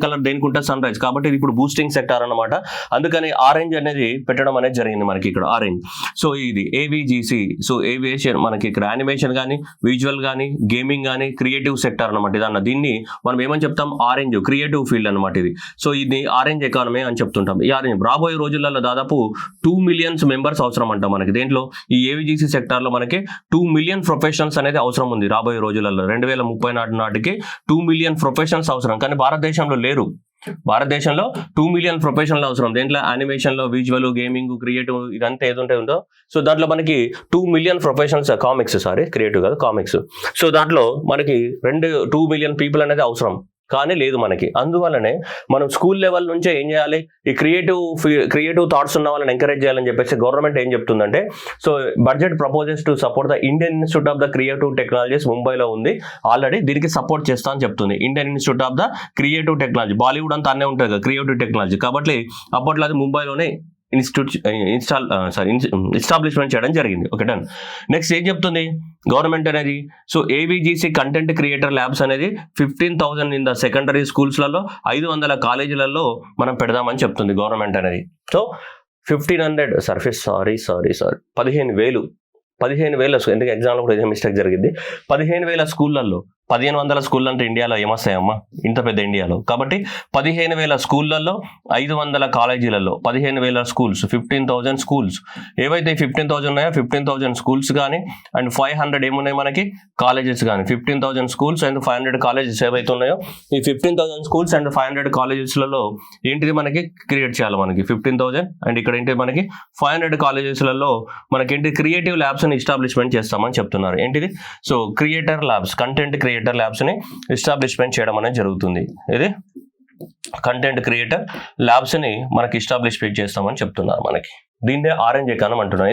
కలర్ దేనికి ఉంటుంది, సన్ రైజ్. కాబట్టి ఇది ఇప్పుడు బూస్టింగ్ సెక్టార్ అనమాట. అందుకని ఆరెంజ్ అనేది పెట్టడం అనేది జరిగింది మనకి ఇక్కడ ఆరెంజ్. సో ఇది ఏవిజిసి. సో ఏవియేషన్ మనకి ఇక్కడ యానిమేషన్ కానీ, విజువల్ కానీ, గేమింగ్ కానీ, క్రియేటివ్ సెక్టార్ అనమాట. దీన్ని మనం ఏమని చెప్తాం, ఆరెంజ్ క్రియేటివ్ ఫీల్డ్ అనమాట ఇది. సో ఇది ఆరెంజ్ ఎకానమీ అని చెప్తుంటాం. ఈ ఆరెంజ్ రాబోయే రోజులలో దాదాపు 2 million మెంబర్స్ అవసరం అంట మనకి. దేంట్లో ఈ ఏవిజీసీ సెక్టార్లో మనకి 2 million ప్రొఫెషనల్స్ అనేది అవసరం ఉంది రాబోయే రోజులలో. 2030 నాటికి 2 million ప్రొఫెషనల్స్ అవసరం, కానీ భారతదేశంలో లేరు. భారతదేశంలో 2 million ప్రొఫెషనల్ అవసరం. దేంట్లో యానిమేషన్లో, విజువల్, గేమింగ్, క్రియేటివ్ ఇదంతా ఏదుంటే ఉందో సో దాంట్లో మనకి 2 million ప్రొఫెషనల్స్, క్రియేటివ్ కాదు కామిక్స్. సో దాంట్లో మనకి 2 million పీపుల్ అనేది అవసరం, కానీ లేదు మనకి. అందువల్లనే మనం స్కూల్ లెవెల్ నుంచే ఏం చేయాలి, ఈ క్రియేటివ్ థాట్స్ ఉన్న వాళ్ళని ఎంకరేజ్ చేయాలని చెప్పేసి గవర్నమెంట్ ఏం చెప్తుందంటే, so budget proposes to support the Indian institute of the creative technologies ముంబైలో ఉంది ఆల్రెడీ, దీనికి సపోర్ట్ చేస్తా అని చెప్తుంది. Indian institute of the creative technology, Bollywood అంతా అన్నీ ఉంటుంది కదా క్రియేటివ్ టెక్నాలజీ, కాబట్టి అప్పట్లో అది ముంబైలోనే ఎస్టాబ్లిష్మెంట్ చేయడం జరిగింది. Okay done. నెక్స్ట్ ఏం చెప్తుంది గవర్నమెంట్ అనేది, సో ఏవిజీసీ కంటెంట్ క్రియేటర్ ల్యాబ్స్ అనేది 15,000 ఇన్ ద సెకండరీ స్కూల్స్లలో 500 కాలేజీలలో మనం పెడదామని చెప్తుంది గవర్నమెంట్ అనేది. సో 1500 15,000 ఎందుకు ఎగ్జామ్లో కూడా ఇదే మిస్టేక్ జరిగింది. 15,000 స్కూళ్ళల్లో 1,500 స్కూళ్ళు అంటే ఇండియాలో ఏమొస్తాయమ్మా ఇంత పెద్ద ఇండియాలో. కాబట్టి 15,000 స్కూళ్ళల్లో 500 కాలేజీలలో 15,000 స్కూల్స్, 15,000 స్కూల్స్. ఏవైతే 15,000 ఉన్నాయో 15,000 స్కూల్స్ కానీ అండ్ 500 ఏమున్నాయి మనకి కాలేజెస్ కానీ, 15,000 స్కూల్స్ అండ్ 500 కాలేజెస్ ఏవైతే ఉన్నాయో ఈ 15,000 స్కూల్స్ అండ్ 500 కాలేజెస్లలో ఏంటిది మనకి క్రియేట్ చేయాలి. మనకి 15,000 అండ్ ఇక్కడ ఏంటి మనకి 500 కాలేజెస్లలో మనకేంటి క్రియేటివ్ ల్యాబ్స్ని ఎస్టాబ్లిష్మెంట్ చేస్తామని చెప్తున్నారు. ఏంటిది, so creator labs, content creator labs ని ఎస్టాబ్లిష్మెంట్ చేయడం అనేది జరుగుతుంది. ఇది కంటెంట్ క్రియేటర్ ల్యాబ్స్ ని మనకి ఎస్టాబ్లిష్మెంట్ చేస్తామని చెప్తున్నారు మనకి. దీన్నే ఆరెంజ్ ఎకానమీ అంటున్నాం.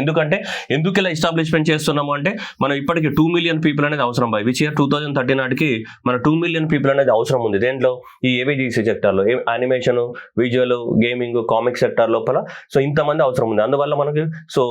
ఎందుకు ఇలా ఎస్టాబ్లిష్మెంట్ చేస్తున్నాము అంటే మనం ఇప్పటికి 2 million పీపుల్ అనేది అవసరం. బై విచ్ ఇయర్ 2030 నాటికి మన 2 million పీపుల్ అనేది అవసరం ఉంది. దేంట్లో ఈ ఏవిజీసీ సెక్టార్లో, animation, visual, gaming, comic sector లోపల సో ఇంతమంది అవసరం ఉంది. అందువల్ల మనకి సో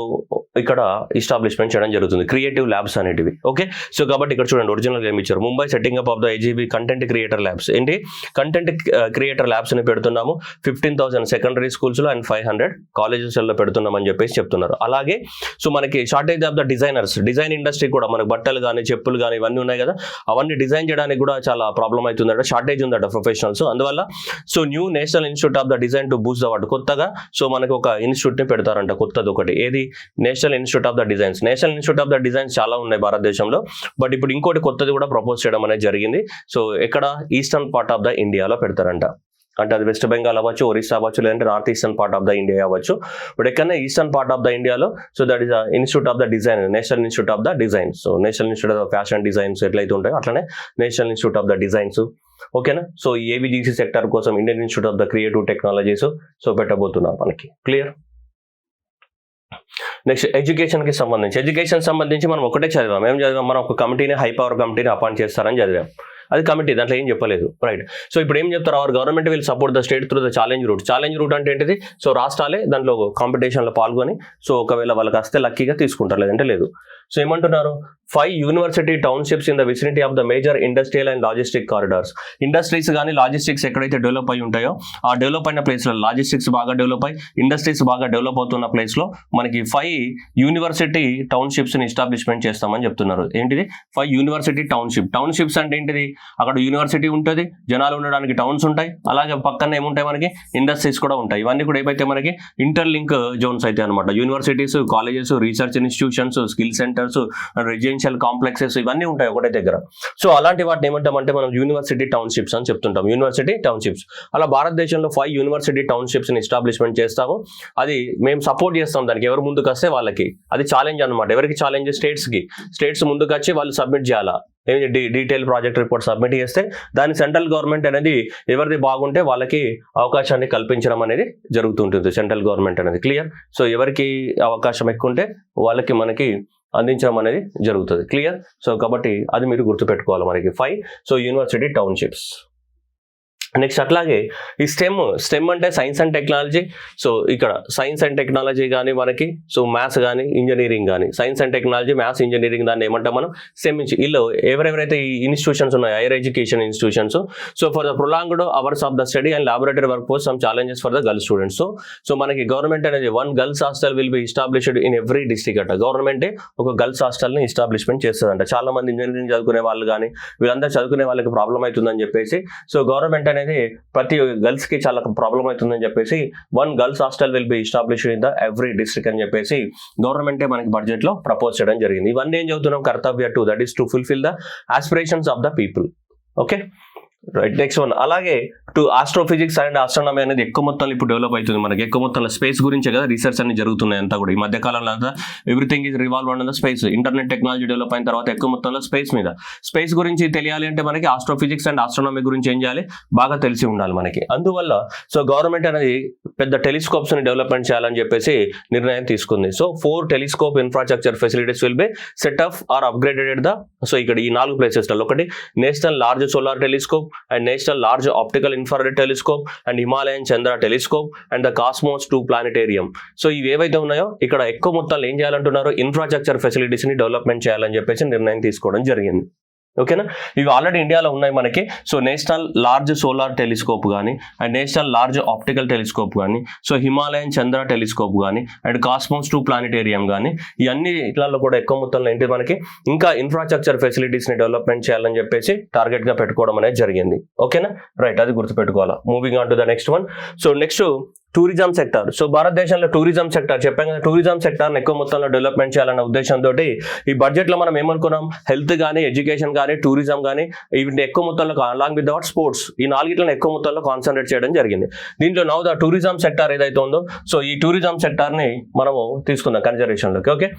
ఇక్కడ ఎస్టాబ్లిష్మెంట్ చేయడం జరుగుతుంది క్రియేటివ్ ల్యాబ్స్ అనేటివి. ఓకే, సో కాబట్టి ఇక్కడ చూడండి ఒరిజినల్ ఏమి ఇచ్చారు, Mumbai setting up of the ACB content creator labs. ఏంటి కంటెంట్ క్రియేటర్ ల్యాబ్స్ ని పెడుతున్నాము 15,000 సెకండరీ స్కూల్స్ లో అండ్ 500 కాలేజెస్ లో పెడుతున్నాం అని చెప్పేసి చెప్తున్నారు. అలాగే సో మనకి shortage of the designers, design industry కూడా మనకి బట్టలు కానీ చెప్పులు కానీ ఇవన్నీ ఉన్నాయి కదా, అవన్నీ డిజైన్ చేయడానికి కూడా చాలా ప్రాబ్లం అవుతుందట, షార్టేజ్ ఉందట ప్రొఫెషనల్స్. అందువల్ల so new national institute of the design to Boost the what, కొత్తగా సో మనకి ఒక ఇన్స్టిట్యూట్ ని పెడతారంట కొత్తది ఒకటి. ఏది, national institute of the designs. National institute of the designs చాలా ఉన్నాయి భారతదేశంలో, బట్ ఇప్పుడు ఇంకోటి కొత్తది కూడా ప్రపోజ్ చేయడం అనేది జరిగింది. సో ఎక్కడ, ఈస్టర్న్ పార్ట్ ఆఫ్ ద ఇండియాలో పెడతారంట. అంటే అది వెస్ట్ బెంగాల్ అవ్వచ్చు, ఒరిస్సా అవ్వచ్చు, లేదంటే north eastern part of the India అవ్వచ్చు. బట్ ఎక్కడైనా ఈస్టర్న్ పార్ట్ ఆఫ్ ద ఇండియాలో so that is institute of the design, national institute of the design. So national institute of fashion designs ఎట్లయితే ఉంటాయో అట్లనే national institute of the designs. ఓకేనా, సో ఏవిజీసీ సెక్టర్ కోసం Indian institute of the creative technologies so పెట్టబోతున్నారు మనకి. క్లియర్. నెక్స్ట్ ఎడ్యుకేషన్ సంబంధించి మనం ఒకటే చదివాం. ఏం చదివాం మనం, ఒక కమిటీని, హై పవర్ కమిటీని అపాయింట్ చేస్తారని చదివాం. అది కమిటీ, దాంట్లో ఏం చెప్పలేదు. రైట్. సో ఇప్పుడు ఏం చెప్తారు, our government will support the state through the challenge route అంటే ఏంటిది, సో రాష్ట్రాలే దాంట్లో కాంపిటీషన్లో పాల్గొని సో ఒకవేళ వాళ్ళకి వస్తే లక్కీగా తీసుకుంటారు, లేదంటే లేదు. సో ఏమంటున్నారు, 5 university townships in the vicinity of the major industrial and logistic corridors. Industries కానీ లాజిస్టిక్స్ ఎక్కడైతే డెవలప్ అయి ఉంటాయో ఆ డెవలప్ అయిన ప్లేస్లో, లాజిస్టిక్స్ బాగా డెవలప్ అయ్యి ఇండస్ట్రీస్ బాగా డెవలప్ అవుతున్న ప్లేస్లో మనకి 5 యూనివర్సిటీ టౌన్షిప్స్ని ఎస్టాబ్లిష్మెంట్ చేస్తామని చెప్తున్నారు. ఏంటిది, 5 యూనివర్సిటీ టౌన్షిప్స్ అంటే ఏంటిది, అక్కడ యూనివర్సిటీ ఉంటుంది, జనాలు ఉండడానికి టౌన్స్ ఉంటాయి, అలాగే పక్కన ఏముంటాయి మనకి ఇండస్ట్రీస్ కూడా ఉంటాయి. ఇవన్నీ కూడా ఏవైతే మనకి ఇంటర్లింక్ జోన్స్ అయితే అనమాట. Universities, colleges, research institutions, skill centres, residential complexes ఇవన్నీ ఉంటాయి ఒకటే దగ్గర. సో అలాంటి వాటిని ఏమంటామంటే మనం యూనివర్సిటీ టౌన్షిప్స్ అని చెప్తుంటాం. University townships. అలా భారతదేశంలో 5 యూనివర్సిటీ టౌన్షిప్స్ ని ఎస్టాబ్లిష్మెంట్ చేస్తాము. అది మేము సపోర్ట్ చేస్తాం దానికి. ఎవరు ముందుకు వస్తే వాళ్ళకి అది ఛాలెంజ్ అనమాట. ఎవరికి ఛాలెంజ్, స్టేట్స్ ముందుకు వచ్చి వాళ్ళు సబ్మిట్ చేయాలా, డీటెయిల్ ప్రాజెక్ట్ రిపోర్ట్ సబ్మిట్ చేస్తే దాని సెంట్రల్ గవర్నమెంట్ అనేది ఎవరిది బాగుంటే వాళ్ళకి అవకాశాన్ని కల్పించడం అనేది జరుగుతుంటుంది సెంట్రల్ గవర్నమెంట్ అనేది. క్లియర్. సో ఎవరికి అవకాశం ఎక్కువ ఉంటే వాళ్ళకి మనకి అందించడం అనేది జరుగుతుంది. క్లియర్. సో కాబట్టి అది మీరు గుర్తుపెట్టుకోవాలి మనకి 5 సో యూనివర్సిటీ టౌన్షిప్స్. నెక్స్ట్ అట్లాగే ఈ స్టెమ్ అంటే సైన్స్ అండ్ టెక్నాలజీ. సో ఇక్కడ సైన్స్ అండ్ టెక్నాలజీ కానీ మనకి సో మ్యాథ్స్ కానీ ఇంజనీరింగ్ కానీ, science and technology, maths, engineering దాన్ని ఏమంటాం మనం స్టెమ్. వీళ్ళు ఎవరెవరైతే ఈ ఇన్స్టిట్యూషన్స్ ఉన్నాయో higher education institutions, so for the prolonged hours of the study and laboratory work force some challenges for the girl students. So మనకి గవర్నమెంట్ అనేది 1 girls hostel will be established in every district అట. గవర్నమెంటే ఒక గర్ల్స్ హాస్టల్ని ఎస్టాబ్లిష్మెంట్ చేస్తుందంట. చాలా మంది ఇంజనీరింగ్ చదువుకునే వాళ్ళు కానీ వీళ్ళందరూ చదువుకునే వాళ్ళకి ప్రాబ్లం అవుతుందని చెప్పేసి సో గవర్నమెంట్ అనేది అనేది ప్రతి గర్ల్స్ కి చాలా ప్రాబ్లం అవుతుందని చెప్పేసి 1 girls hostel will be established in the every district అని చెప్పేసి గవర్నమెంటే మనకి బడ్జెట్ లో ప్రపోజ్ చేయడం జరిగింది. ఇవన్నీ ఏం చదువుతున్నాం, కర్తవ్య 2, that is to fulfil the aspirations of the people. Okay right, next one. అలాగే ఆస్ట్రోఫిజిక్స్ అండ్ ఆస్ట్రానమీ అనేది ఎక్కువ మొత్తంలో ఇప్పుడు డెవలప్ అవుతుంది. మనకి ఎక్కువ మొత్తంలో స్పేస్ గురించే కదా రీసెర్చ్ అన్ని జరుగుతున్నాయి అంతా కూడా. ఈ మధ్య కాలంలో అంతా everything is revolve on the space. Internet technology develop అయిన తర్వాత ఎక్కువ మొత్తంలో స్పేస్ మీద, స్పేస్ గురించి తెలియాలి అంటే మనకి ఆస్ట్రోఫిజిక్స్ అండ్ ఆస్ట్రానమీ గురించి ఏం చేయాలి, బాగా తెలిసి ఉండాలి మనకి. అందువల్ల సో గవర్నమెంట్ అనేది పెద్ద టెలిస్కోప్స్ ని డెవలప్మెంట్ చేయాలని చెప్పేసి నిర్ణయం తీసుకుంది. So 4 telescope infrastructure facilities will be set up or upgraded at the, so ఇక్కడ ఈ 4 ప్లేసెస్ లో ఒకటి national large solar telescope and national large optical infrared telescope and Himalayan Chandra telescope and the cosmos 2 planetarium. So ఇవి ఏవైతే ఉన్నాయో ఇక్కడ ఎక్కువ మొత్తంలో ఏం చేయాలంటున్నారు, ఇన్ఫ్రాస్ట్రక్చర్ ఫెసిలిటీస్ ని డెవలప్మెంట్ చేయాలని చెప్పేసి నిర్ణయం తీసుకోవడం జరిగింది. ఓకేనా, ఇవి ఆల్రెడీ ఇండియాలో ఉన్నాయి మనకి. So national large solar telescope కానీ and national large optical telescope కానీ, సో హిమాలయన్ చంద్ర టెలిస్కోప్ కానీ అండ్ కాస్మోస్ 2 ప్లానెటేరియం కానీ, ఈ అన్ని ఇట్లలో కూడా ఎక్కువ మొత్తంలో ఏంటి మనకి ఇంకా ఇన్ఫ్రాస్ట్రక్చర్ ఫెసిలిటీస్ ని డెవలప్మెంట్ చేయాలని చెప్పేసి టార్గెట్ గా పెట్టుకోవడం అనేది జరిగింది. ఓకేనా రైట్, అది గుర్తుపెట్టుకోవాలా. Moving on to the next one. So next tourism sector. So భారతదేశంలో టూరిజం సెక్టర్ చెప్పాం కదా, టూరిజం సెక్టర్ ఎక్కువ మొత్తంలో డెవలప్మెంట్ చేయాలన్న ఉద్దేశంతో ఈ బడ్జెట్ లో మనం ఏమనుకున్నాం, హెల్త్ కానీ ఎడ్యుకేషన్ కానీ టూరిజం కానీ వీటిని ఎక్కువ మొత్తంలో అలాంగ్ విత్ దట్ స్పోర్ట్స్, ఈ 4 ఎక్కువ మొత్తంలో కాన్సన్ట్రేట్ చేయడం జరిగింది. దీంట్లో నౌ ద టూరిజం సెక్టర్ ఏదైతే ఉందో, సో ఈ టూరిజం సెక్టర్ ని మనము తీసుకుందాం కన్సిడరేషన్ లోకి. Okay,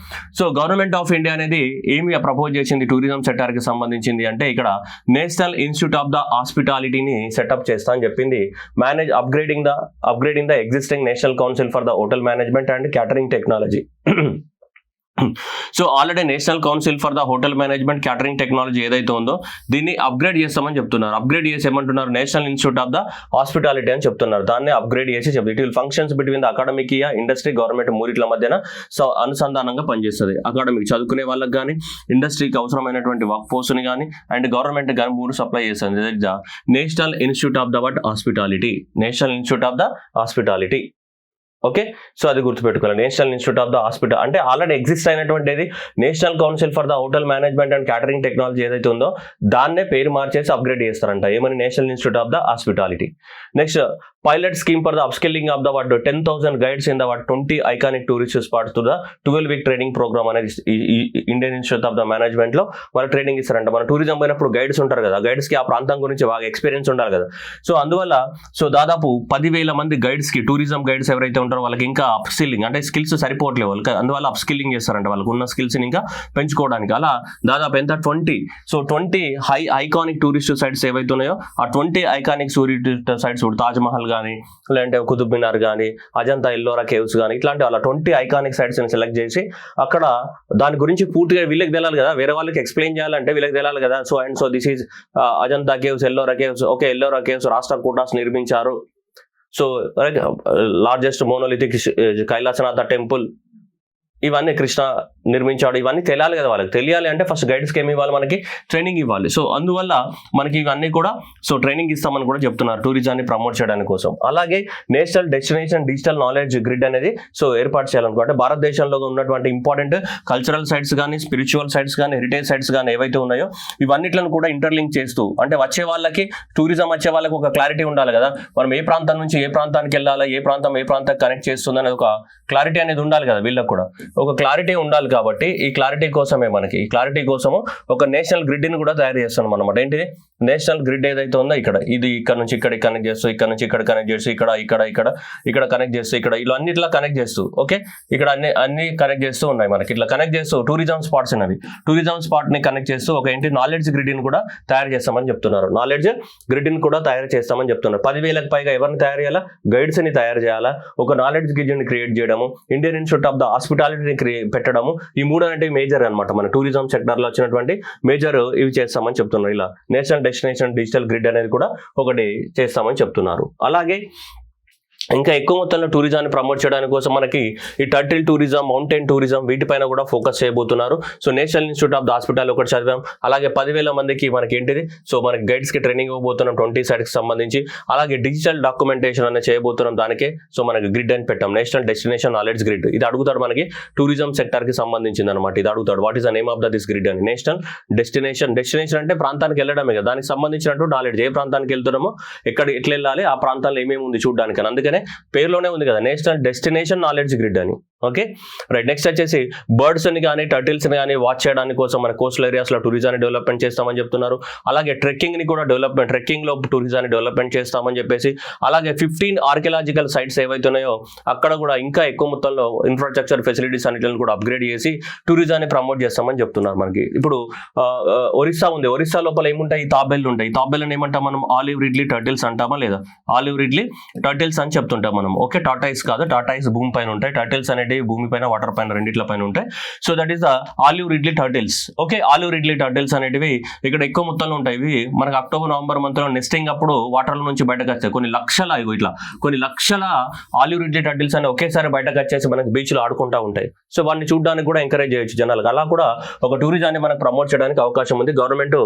so government of India అనేది ఏమి ప్రపోజ్ చేసింది టూరిజం సెక్టర్ కి సంబంధించింది అంటే, ఇక్కడ నేషనల్ ఇన్స్టిట్యూట్ ఆఫ్ ద హాస్పిటాలిటీని సెటప్ చేస్తా అని చెప్పింది. Manage upgrading the existing National Council for the Hotel Management and Catering Technology. So already national council for the hotel management catering technology ఏదైతే ఉందో దీన్ని అప్గ్రేడ్ చేస్తామని చెప్తున్నారు. అప్గ్రేడ్ చేసి ఏమంటున్నారు, national institute of the hospitality అని చెప్తున్నారు. దాన్ని అప్గ్రేడ్ చేసి it will functions between the academic industry government మూరిట్ల మధ్యన అనుసంధానంగా పనిచేస్తుంది. అకాడమిక్ చదువుకునే వాళ్ళకి కానీ ఇండస్ట్రీకి అవసరమైనటువంటి వర్క్ ఫోర్స్ ని కానీ అండ్ గవర్నమెంట్ కానీ 3 సప్లై చేస్తుంది. National institute of the hospitality, national institute of the hospitality. Okay, so అది గుర్తుపెట్టుకోవాలి. National institute of the hospital అంటే ఆల్రెడీ ఎగ్జిస్ట్ అయినటువంటిది national council for the hotel management and catering technology ఏదైతే ఉందో దాన్నే పేరు మార్చేసి అప్గ్రేడ్ చేస్తారంట. ఏమని, నేషనల్ ఇన్స్టిట్యూట్ ఆఫ్ ద హాస్పిటాలిటీ. Next pilot scheme for the upskilling of the 10,000 guides in the 20 iconic tourist spots to the 12-week training programme అనేది Indian institute of the management లో వాళ్ళు ట్రైనింగ్ ఇస్తారంట. మన టూరిజం పోయినప్పుడు గైడ్స్ ఉంటారు కదా, గైడ్స్ కి ఆ ప్రాంతం గురించి బాగా ఎక్స్పీరియన్స్ ఉండాలి కదా. సో అందువల్ల సో దాదాపు 10,000 మంది గైడ్స్ కి, టూరిజం గైడ్స్ ఎవరైతే ఉంటారో వాళ్ళకి ఇంకా అప్స్కిల్లింగ్ అంటే స్కిల్స్ సరిపోవట్లేదు వాళ్ళకి, అందువల్ల అప్స్కిల్లింగ్ చేస్తారంట వాళ్ళకు ఉన్న స్కిల్స్ ని ఇంకా పెంచుకోవడానికి. అలా దాదాపు ఎంత 20 ఐకానిక్ టూరిస్ట్ సైట్స్ ఏవైతే ఉన్నాయో ఆ 20 iconic tourist sites, Taj Mahal కానీ లేదంటే కుతుబ్ మినార్ కానీ అజంతా ఎల్లోరా కేవ్స్ కానీ ఇట్లాంటి అలా 20 ఐకానిక్ సైట్స్ ని సెలెక్ట్ చేసి అక్కడ దాని గురించి పూర్తిగా వీళ్ళకి తెలియాలి కదా, వేరే వాళ్ళకి ఎక్స్ప్లెయిన్ చేయాలంటే వీళ్ళకి తెలియాలి కదా. So and so this is Ajanta caves, Ellora caves. Okay, Ellora caves Rashtrakutas నిర్మించారు. So largest monolithic Kailasanatha temple, ఇవన్నీ కృష్ణ నిర్మించాడు, ఇవన్నీ తెలియాలి కదా వాళ్ళకి. తెలియాలి అంటే ఫస్ట్ గైడ్స్కి ఏమి ఇవ్వాలి, మనకి ట్రైనింగ్ ఇవ్వాలి. సో అందువల్ల మనకి ఇవన్నీ కూడా సో ట్రైనింగ్ ఇస్తామని కూడా చెప్తున్నారు టూరిజాన్ని ప్రమోట్ చేయడానికి కోసం. అలాగే national destination digital knowledge grid అనేది సో ఏర్పాటు చేయాలనుకుంటే భారతదేశంలో ఉన్నటువంటి ఇంపార్టెంట్ కల్చరల్ సైట్స్ కానీ స్పిరిచువల్ సైట్స్ కానీ హెరిటేజ్ సైట్స్ కానీ ఏవైతే ఉన్నాయో ఇవన్నిట్లను కూడా ఇంటర్లింక్ చేస్తూ, అంటే వచ్చే వాళ్ళకి టూరిజం వచ్చే వాళ్ళకి ఒక క్లారిటీ ఉండాలి కదా, మనం ఏ ప్రాంతం నుంచి ఏ ప్రాంతానికి వెళ్ళాలా, ఏ ప్రాంతానికి కనెక్ట్ చేస్తుంది అనేది ఒక క్లారిటీ అనేది ఉండాలి కదా, వీళ్ళకి కూడా ఒక క్లారిటీ ఉండాలి. కాబట్టి ఈ క్లారిటీ కోసమే మనకి, ఈ క్లారిటీ కోసము ఒక నేషనల్ గ్రిడ్ ని కూడా తయారు చేస్తున్నాం అనమాట. ఏంటిది, నేషనల్ గ్రిడ్ ఏదైతే ఉందో ఇది ఇక్కడ నుంచి ఇక్కడ కనెక్ట్ చేస్తూ, ఇక్కడ నుంచి ఇక్కడ కనెక్ట్ చేస్తూ, ఇక్కడ కనెక్ట్ చేస్తూ, ఇక్కడ ఇలా అన్నిట్లా కనెక్ట్ చేస్తూ, ఓకే ఇక్కడ అన్ని కనెక్ట్ చేస్తూ ఉన్నాయి మనకి. ఇట్లా కనెక్ట్ చేస్తూ టూరిజం స్పాట్స్ అనేవి, టూరిజం స్పాట్ ని కనెక్ట్ చేస్తూ ఒక ఏంటి నాలెడ్జ్ గ్రిడ్ ని కూడా తయారు చేస్తామని చెప్తున్నారు. నాలెడ్జ్ గ్రిడ్ ని కూడా తయారు చేస్తామని చెప్తున్నారు. 10,000కి పైగా ఎవరిని తయారు చేయాలా, గైడ్స్ ని తయారు చేయాలా, ఒక నాలెడ్జ్ గ్రిడ్ ని క్రియేట్ చేయడము, ఇండియన్ ఇన్స్టిట్యూట్ ఆఫ్ ద హాస్పిటాలిటీని పెట్టడము, ఈ 3 అనేవి మేజర్ అనమాట. మన టూరిజం సెక్టర్ లో వచ్చినటువంటి మేజర్ ఇవి చేస్తామని చెప్తున్నారు. ఇలా నేషనల్ డెస్టినేషన్ డిజిటల్ గ్రిడ్ అనేది కూడా ఒకటి చేస్తామని చెప్తున్నారు. అలాగే ఇంకా ఎక్కువ మొత్తంలో టూరిజాన్ని ప్రమోట్ చేయడానికి కోసం మనకి ఈ టర్టిల్ టూరిజం, మౌంటైన్ టూరిజం వీటిపైన కూడా ఫోకస్ చేయబోతున్నారు. So national institute of the hospital ఒకటి చదివాం. అలాగే 10,000 మందికి మనకి ఏంటిది, సో మనకి గైడ్స్కి ట్రైనింగ్ ఇవ్వబోతున్నాం 20 sites సంబంధించి. అలాగే డిజిటల్ డాక్యుమెంటేషన్ అనేది చేయబోతున్నాం. దానికే సో మనకి గ్రిడ్ అని పెట్టాం, నేషనల్ డెస్టినేషన్ నాలెడ్జ్ గ్రిడ్. ఇది అడుగుతాడు మనకి టూరిజం సెక్టర్కి సంబంధించింది అనమాట. ఇది అడుగుతాడు, what is the name of this grid అని. నేషనల్ డెస్టినేషన్ అంటే ప్రాంతానికి వెళ్ళడమే కదా, దానికి సంబంధించినట్టు నాలెడ్జ్, ఏ ప్రాంతానికి వెళ్తున్నామో ఎట్లా వెళ్ళాలి, ఆ ప్రాంతాల్లో ఏమేమి ఉంది చూడడానికి. అందుకనే పేరులోనే ఉంది కదా, నేషనల్ డెస్టినేషన్ నాలెడ్జ్ గ్రిడ్ అని. Okay right. నెక్స్ట్ వచ్చేసి బర్డ్స్ ని కానీ టర్టిల్స్ ని కానీ వాచ్ చేయడానికి కోసం మన కోస్టల్ ఏరియాస్ లో టూరిజాన్ని డెవలప్మెంట్ చేస్తామని చెప్తున్నారు. అలాగే ట్రెక్కింగ్ ని కూడా ట్రెక్కింగ్ లో టూరిజాన్ని డెవలప్మెంట్ చేస్తామని చెప్పేసి, అలాగే 15 ఆర్కియలాజికల్ సైట్స్ ఏవైతున్నాయో అక్కడ కూడా ఇంకా ఎక్కువ మొత్తంలో ఇన్ఫ్రాస్ట్రక్చర్ ఫెసిలిటీస్ అన్నిటిని కూడా అప్గ్రేడ్ చేసి టూరిజాన్ని ప్రమోట్ చేస్తామని చెప్తున్నారు మనకి. ఇప్పుడు ఒరిస్సా ఉంది, ఒరిస్సా లోపల ఏముంటాయి, ఈ తాబేళ్ళు ఉంటాయి. ఈ తాబేళ్ళని ఏమంటాం మనం, ఆలివ్ రిడ్లీ టర్టిల్స్ అంటామా లేదా, ఆలివ్ రిడ్లీ టర్టిల్స్ అని చెప్తుంటాం మనం. ఓకే, టాటాయిస్ కాదు, టాటాయిస్ భూమి పైన ఉంటాయి, టర్టిల్స్ అనేవి భూమి పైన వాటర్ పైన రెండిట్ల పైన ఉంటాయి. So that is the olive Ridley turtles. Okay, olive Ridley turtles అనేటివి ఇక్కడ ఎక్కువ మొత్తంలో ఉంటాయి. ఇవి మనకు అక్టోబర్ నవంబర్ మంత్ లో నెస్టింగ్ అప్పుడు వాటర్ నుంచి బయటకు వస్తాయి. కొన్ని లక్షల ఆలివ్ రిడ్లీ టర్టిల్స్ అని ఒకేసారి బయటకు వచ్చేసి మనకి బీచ్ లో ఆడుకుంటా ఉంటాయి. సో వాటిని చూడడానికి కూడా ఎంకరేజ్ చేయొచ్చు జనాలకు. అలా కూడా ఒక టూరిజాన్ని మనకు ప్రమోట్ చేయడానికి అవకాశం ఉంది. గవర్నమెంట్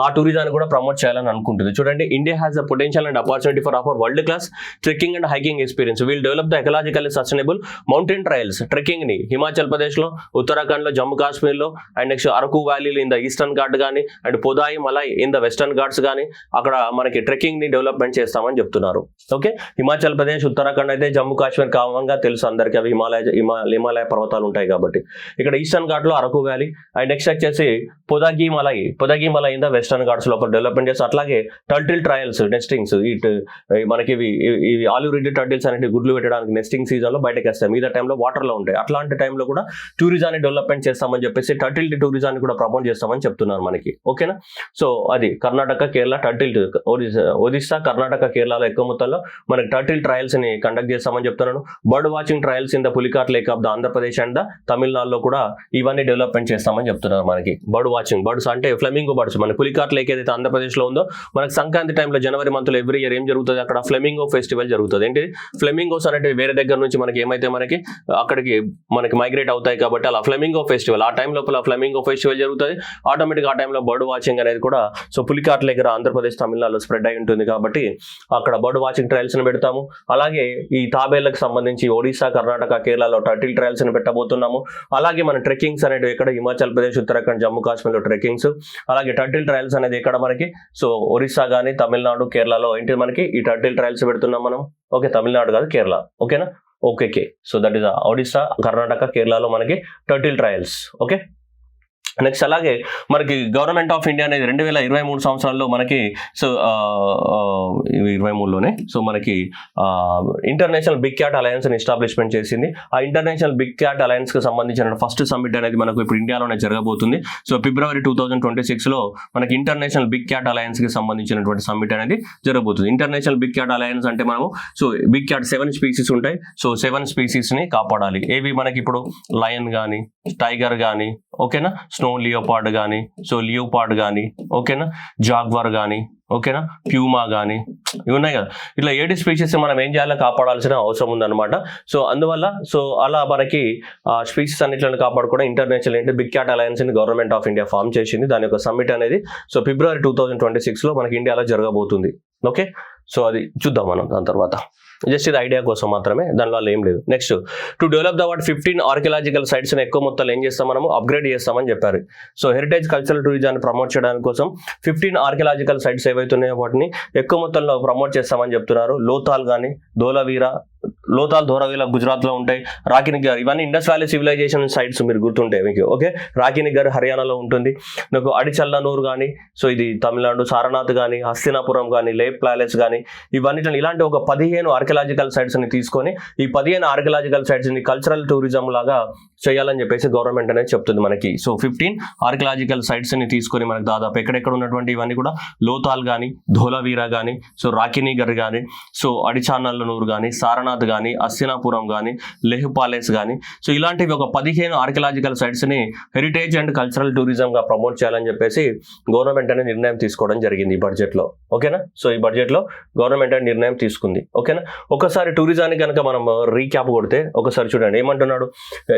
ఆ టూరిజాన్ని కూడా ప్రమోట్ చేయాలని అనుకుంటుంది. చూడండి, India has the potential and opportunity for offer world class trekking and hiking experience. Will develop the ecologically sustainable mountain trials. Trekking ని హిమాచల్ ప్రదేశ్ లో, ఉత్తరాఖండ్ లో, జమ్మూ కాశ్మీర్ లో, అండ్ నెక్స్ట్ అరకు వ్యాలీలో ఇన్ ద ఈస్టర్న్ ఘాట్ కానీ, and Pothigai Malai in the western ghats కానీ అక్కడ మనకి ట్రెక్కింగ్ ని డెవలప్మెంట్ చేస్తామని చెప్తున్నారు. ఓకే, హిమాచల్ ప్రదేశ్, ఉత్తరాఖండ్ అయితే, జమ్మూ కాశ్మీర్ కామంగా తెలుసు అందరికీ, అవి హిమాలయ పర్వతాలు ఉంటాయి కాబట్టి. ఇక్కడ ఈస్టర్న్ ఘాట్ లో అరకు వ్యాలీ, అండ్ నెక్స్ట్ వచ్చేసి Pothigai Malai in the western ghats లోపల డెవలప్మెంట్ చేస్తారు. అట్లాగే టర్టిల్ ట్రయల్స్, నెస్టింగ్స్, మనకి ఇవి ఆలివ్ రిడ్లీ టర్టిల్స్ అనేవి గుడ్లు పెట్టడానికి నెస్టింగ్ సీజన్ లో బయటకు వస్తాయి, మిగతా టైంలో వాటర్ లో ఉంటాయి. అట్లాంటి టైంలో కూడా టూరిజాన్ని డెవలప్మెంట్ చేస్తామని చెప్పేసి టర్టిల్ టూరిజాన్ని కూడా ప్రమోట్ చేస్తామని చెప్తున్నారు మనకి. ఓకేనా, సో అది కర్ణాటక, కేరళ, ఒడిస్సా, కర్ణాటక, కేరళలో ఎక్కువ మొత్తంలో మనకి టర్టిల్ ట్రయల్స్ ని కండక్ట్ చేస్తామని చెప్తున్నాను. Bird watching trials in the Pulicat lake of the Andhra Pradesh and the తమిళనాడులో కూడా ఇవన్నీ డెవలప్మెంట్ చేస్తామని చెప్తున్నారు మనకి. బర్డ్స్ అంటే ఫ్లెమింగో బర్డ్స్. మన పులికాట్ లేక్ ఏదైతే ఆంధ్రప్రదేశ్ లో ఉందో, మనకి సంక్రాంతి టైంలో జనవరి మంత్ లో ఎవ్రీ ఇయర్ ఏం జరుగుతుంది, అక్కడ ఫ్లెమింగో ఫెస్టివల్ జరుగుతుంది. ఏంటి ఫ్లెమింగోస్ అనేవి వేరే దగ్గర నుంచి మనకి ఏమైతే అక్కడికి మనకి మైగ్రేట్ అవుతాయి కాబట్టి అలా ఫ్లెమింగో ఫెస్టివల్, ఆ టైం లోపల ఫ్లెమింగో ఫెస్టివల్ జరుగుతుంది. ఆటోమేటిక్ ఆ టైంలో బర్డ్ వాచింగ్ అనేది కూడా సో పులికాట్ దగ్గర ఆంధ్రప్రదేశ్, తమిళనాడులో స్ప్రెడ్ అయి ఉంటుంది కాబట్టి అక్కడ బర్డ్ వాచింగ్ ట్రయల్స్ ని పెడతాము. అలాగే ఈ తాబేళ్లకు సంబంధించి ఒడిశా, కర్ణాటక, కేరళలో టర్టిల్ ట్రయల్స్ ని పెట్టబోతున్నాము. అలాగే మన ట్రెక్కింగ్స్ అనేవి ఇక్కడ హిమాచల్ ప్రదేశ్, ఉత్తరాఖండ్, జమ్మూ కాశ్మీర్లో ట్రెక్కింగ్స్. అలాగే టర్టిల్ ట్రయల్స్ అనేది ఇక్కడ మనకి సో ఒరిస్సా కానీ, తమిళనాడు, కేరళలో ఏంటి మనకి ఈ టర్టిల్ ట్రయల్స్ పెడుతున్నాం మనం. ఓకే, తమిళనాడు కాదు, కేరళ. ఓకేనా, okay. So that is Odisha, Karnataka, కేరళలో మనకి టర్టిల్ ట్రయల్స్. ఓకే, నెక్స్ట్ అలాగే మనకి గవర్నమెంట్ ఆఫ్ ఇండియా అనేది 2023 సంవత్సరాల్లో మనకి సో 23లోనే సో మనకి ఇంటర్నేషనల్ బిగ్ క్యాట్ అలయన్స్ ని ఎస్టాబ్లిష్మెంట్ చేసింది. ఆ ఇంటర్నేషనల్ బిగ్ క్యాట్ అలయన్స్ కి సంబంధించిన ఫస్ట్ సమ్మిట్ అనేది మనకు ఇప్పుడు ఇండియాలోనే జరగబోతుంది. సో ఫిబ్రవరి 2026లో మనకి ఇంటర్నేషనల్ బిగ్ క్యాట్ అలయన్స్ కి సంబంధించినటువంటి సమ్మిట్ అనేది జరగబోతుంది. ఇంటర్నేషనల్ బిగ్ క్యాట్ అలయన్స్ అంటే మనము సో బిగ్ క్యాట్ 7 స్పీసీస్ ఉంటాయి. సో 7 స్పీసీస్ ని కాపాడాలి. ఏవి మనకి ఇప్పుడు లయన్ కానీ, టైగర్ కానీ, ఓకేనా, స్నో లియోపార్డ్ కానీ, సో లియోపార్డ్ కానీ, ఓకేనా, జాగ్వార్ కానీ, ఓకేనా, ప్యూమా కానీ, ఇవి ఉన్నాయి కదా. ఇట్లా 7 స్పీసీస్ మనం ఏం చేయాలో కాపాడాల్సిన అవసరం ఉందన్నమాట. సో అందువల్ల సో అలా మనకి స్పీసీస్ అన్నిట్లను కాపాడుకోవడం ఇంటర్నేషనల్ బిగ్ క్యాట్ అలయన్స్ ని గవర్నమెంట్ ఆఫ్ ఇండియా ఫామ్ చేసింది. దాని యొక్క సమ్మిట్ అనేది సో ఫిబ్రవరి 2026లో మనకి ఇండియాలో జరగబోతుంది. ఓకే, సో అది చూద్దాం మనం దాని తర్వాత. జస్ట్ ఇది ఐడియా కోసం మాత్రమే, దానివల్ల ఏం లేదు. Next, to develop the 15 archaeological sites ఎక్కువ మొత్తంలో ఏం చేస్తాం మనము, అప్గ్రేడ్ చేస్తామని చెప్పారు. సో హెరిటేజ్ కల్చరల్ టూరిజాన్ని ప్రమోట్ చేయడానికి కోసం 15 ఆర్కియలాజికల్ సైట్స్ ఏవైతున్నాయో వాటిని ఎక్కువ మొత్తంలో ప్రమోట్ చేస్తామని చెప్తున్నారు. లోతాల్ కానీ, ధోలవీరా గుజరాత్ లో ఉంటాయి. రాకినిగర్, ఇవన్నీ ఇండస్ వ్యాలీ సివిలైజేషన్ సైట్స్ మీరు గుర్తుంటాయి మీకు. ఓకే, రాకినిగర్ హర్యానాలో ఉంటుంది. నాకు అడిచల్లనూర్ కానీ, సో ఇది తమిళనాడు, సారనాథ్ కానీ, హస్తినాపురం కానీ, లేప్ ప్యాలెస్ కానీ, ఇవన్నీ ఇలాంటి ఒక 15 ఆర్కియలాజికల్ సైట్స్ ని తీసుకొని ఈ 15 ఆర్కియలాజికల్ సైట్స్ ని కల్చరల్ టూరిజం లాగా చేయాలని చెప్పేసి గవర్నమెంట్ అనేది చెప్తుంది మనకి. సో 15 ఆర్కియలాజికల్ సైట్స్ ని తీసుకొని మనకి దాదాపు ఎక్కడెక్కడ ఉన్నటువంటి ఇవన్నీ కూడా లోతాల్ కానీ, ధోలవీరా కానీ, సో రాకినిగర్ కానీ, సో అడిచానల్లనూర్ కానీ, సారనాథ్ కానీ, అస్తినాపురం కానీ, లెహ్ ప్యాలెస్ కానీ, సో ఇలాంటివి ఒక 15 ఆర్కియలాజికల్ సైట్స్ని హెరిటేజ్ అండ్ కల్చరల్ టూరిజంగా ప్రమోట్ చేయాలని చెప్పేసి గవర్నమెంట్ అనేది నిర్ణయం తీసుకోవడం జరిగింది ఈ బడ్జెట్లో. ఓకేనా? సో ఈ బడ్జెట్లో గవర్నమెంట్ అనేది నిర్ణయం తీసుకుంది. ఓకేనా? ఒకసారి టూరిజానికి కనుక మనం రీక్యాప్ కొడితే ఒకసారి చూడండి ఏమంటున్నాడు.